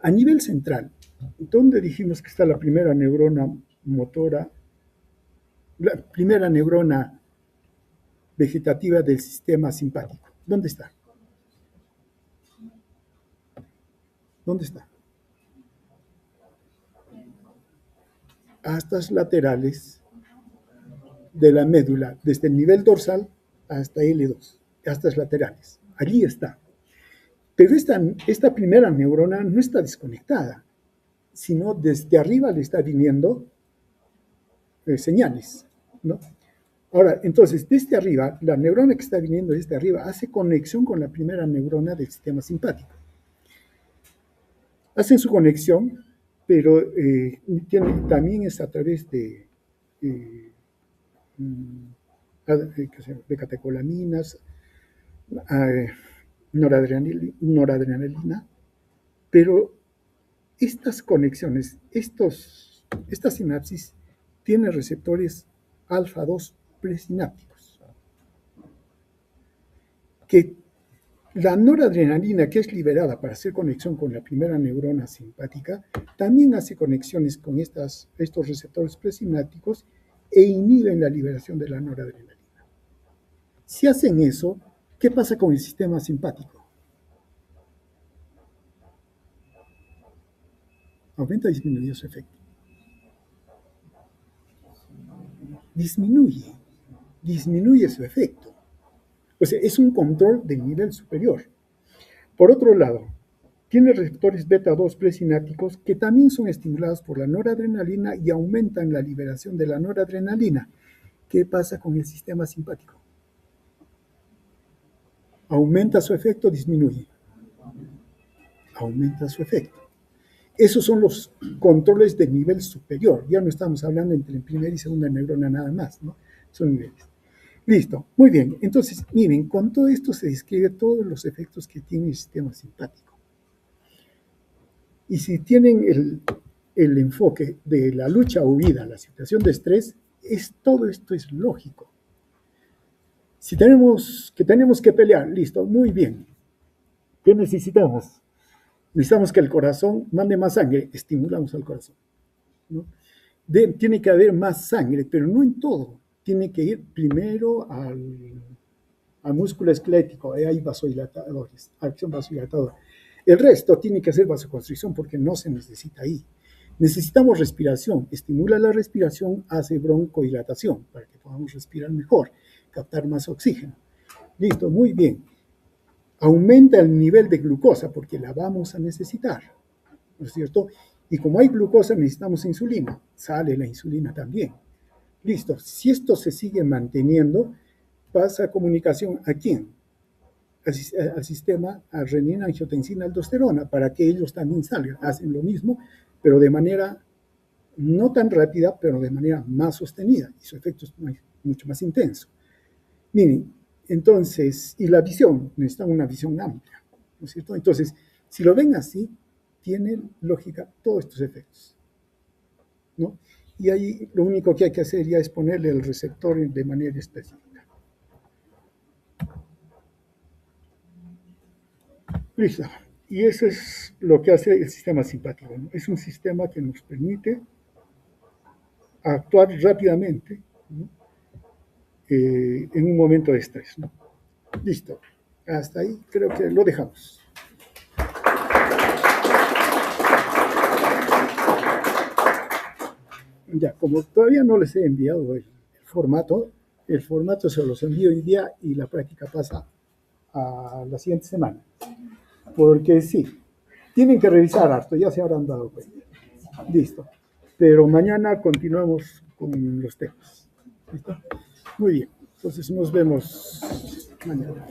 A nivel central, ¿dónde dijimos que está la primera neurona motora, la primera neurona vegetativa del sistema simpático? ¿Dónde está? ¿Dónde está? Astas laterales de la médula, desde el nivel dorsal hasta L2, astas laterales. Allí está. Pero esta primera neurona no está desconectada, sino desde arriba le está viniendo señales, ¿no? Ahora, entonces, desde arriba, la neurona que está viniendo desde arriba hace conexión con la primera neurona del sistema simpático. Hacen su conexión, pero también es a través de catecolaminas, noradrenalina, pero estas conexiones, estas sinapsis tienen receptores alfa 2 presinápticos, que la noradrenalina, que es liberada para hacer conexión con la primera neurona simpática, también hace conexiones con estos receptores presinápticos e inhiben la liberación de la noradrenalina. Si hacen eso, ¿qué pasa con el sistema simpático? ¿Aumenta o disminuye su efecto? Disminuye su efecto. O sea, es un control del nivel superior. Por otro lado, tiene receptores beta 2 presinápticos que también son estimulados por la noradrenalina y aumentan la liberación de la noradrenalina. ¿Qué pasa con el sistema simpático? ¿Aumenta su efecto o disminuye? Aumenta su efecto. Esos son los controles de nivel superior. Ya no estamos hablando entre primera y segunda neurona nada más, ¿no? Son niveles. Listo, muy bien. Entonces, miren, con todo esto se describe todos los efectos que tiene el sistema simpático. Y si tienen el enfoque de la lucha o huida, la situación de estrés, todo esto es lógico. Si tenemos que pelear, listo, muy bien. ¿Qué necesitamos? Necesitamos que el corazón mande más sangre, estimulamos al corazón, ¿no? Tiene que haber más sangre, pero no en todo. Tiene que ir primero al músculo esquelético, hay vasodilatadores, acción vasodilatadora. El resto tiene que hacer vasoconstricción porque no se necesita ahí. Necesitamos respiración, estimula la respiración, hace broncodilatación para que podamos respirar mejor, captar más oxígeno. Listo, muy bien. Aumenta el nivel de glucosa porque la vamos a necesitar, ¿no es cierto? Y como hay glucosa necesitamos insulina, sale la insulina también. Listo, si esto se sigue manteniendo, pasa comunicación ¿a quién? Al sistema a renina, angiotensina, aldosterona, para que ellos también salgan. Hacen lo mismo, pero de manera no tan rápida, pero de manera más sostenida, y su efecto es mucho más intenso. Miren, entonces, y la visión, necesitan una visión amplia, ¿no es cierto? Entonces, si lo ven así, tiene lógica todos estos efectos, ¿no? Y ahí lo único que hay que hacer ya es ponerle el receptor de manera específica. Listo. Y eso es lo que hace el sistema simpático, ¿no? Es un sistema que nos permite actuar rápidamente, ¿no? En un momento de estrés, ¿no? Listo. Hasta ahí creo que lo dejamos. Ya, como todavía no les he enviado el formato se los envío hoy día y la práctica pasa a la siguiente semana. Porque sí, tienen que revisar harto, ya se habrán dado cuenta. Listo. Pero mañana continuamos con los temas. ¿Listo? Muy bien. Entonces nos vemos mañana.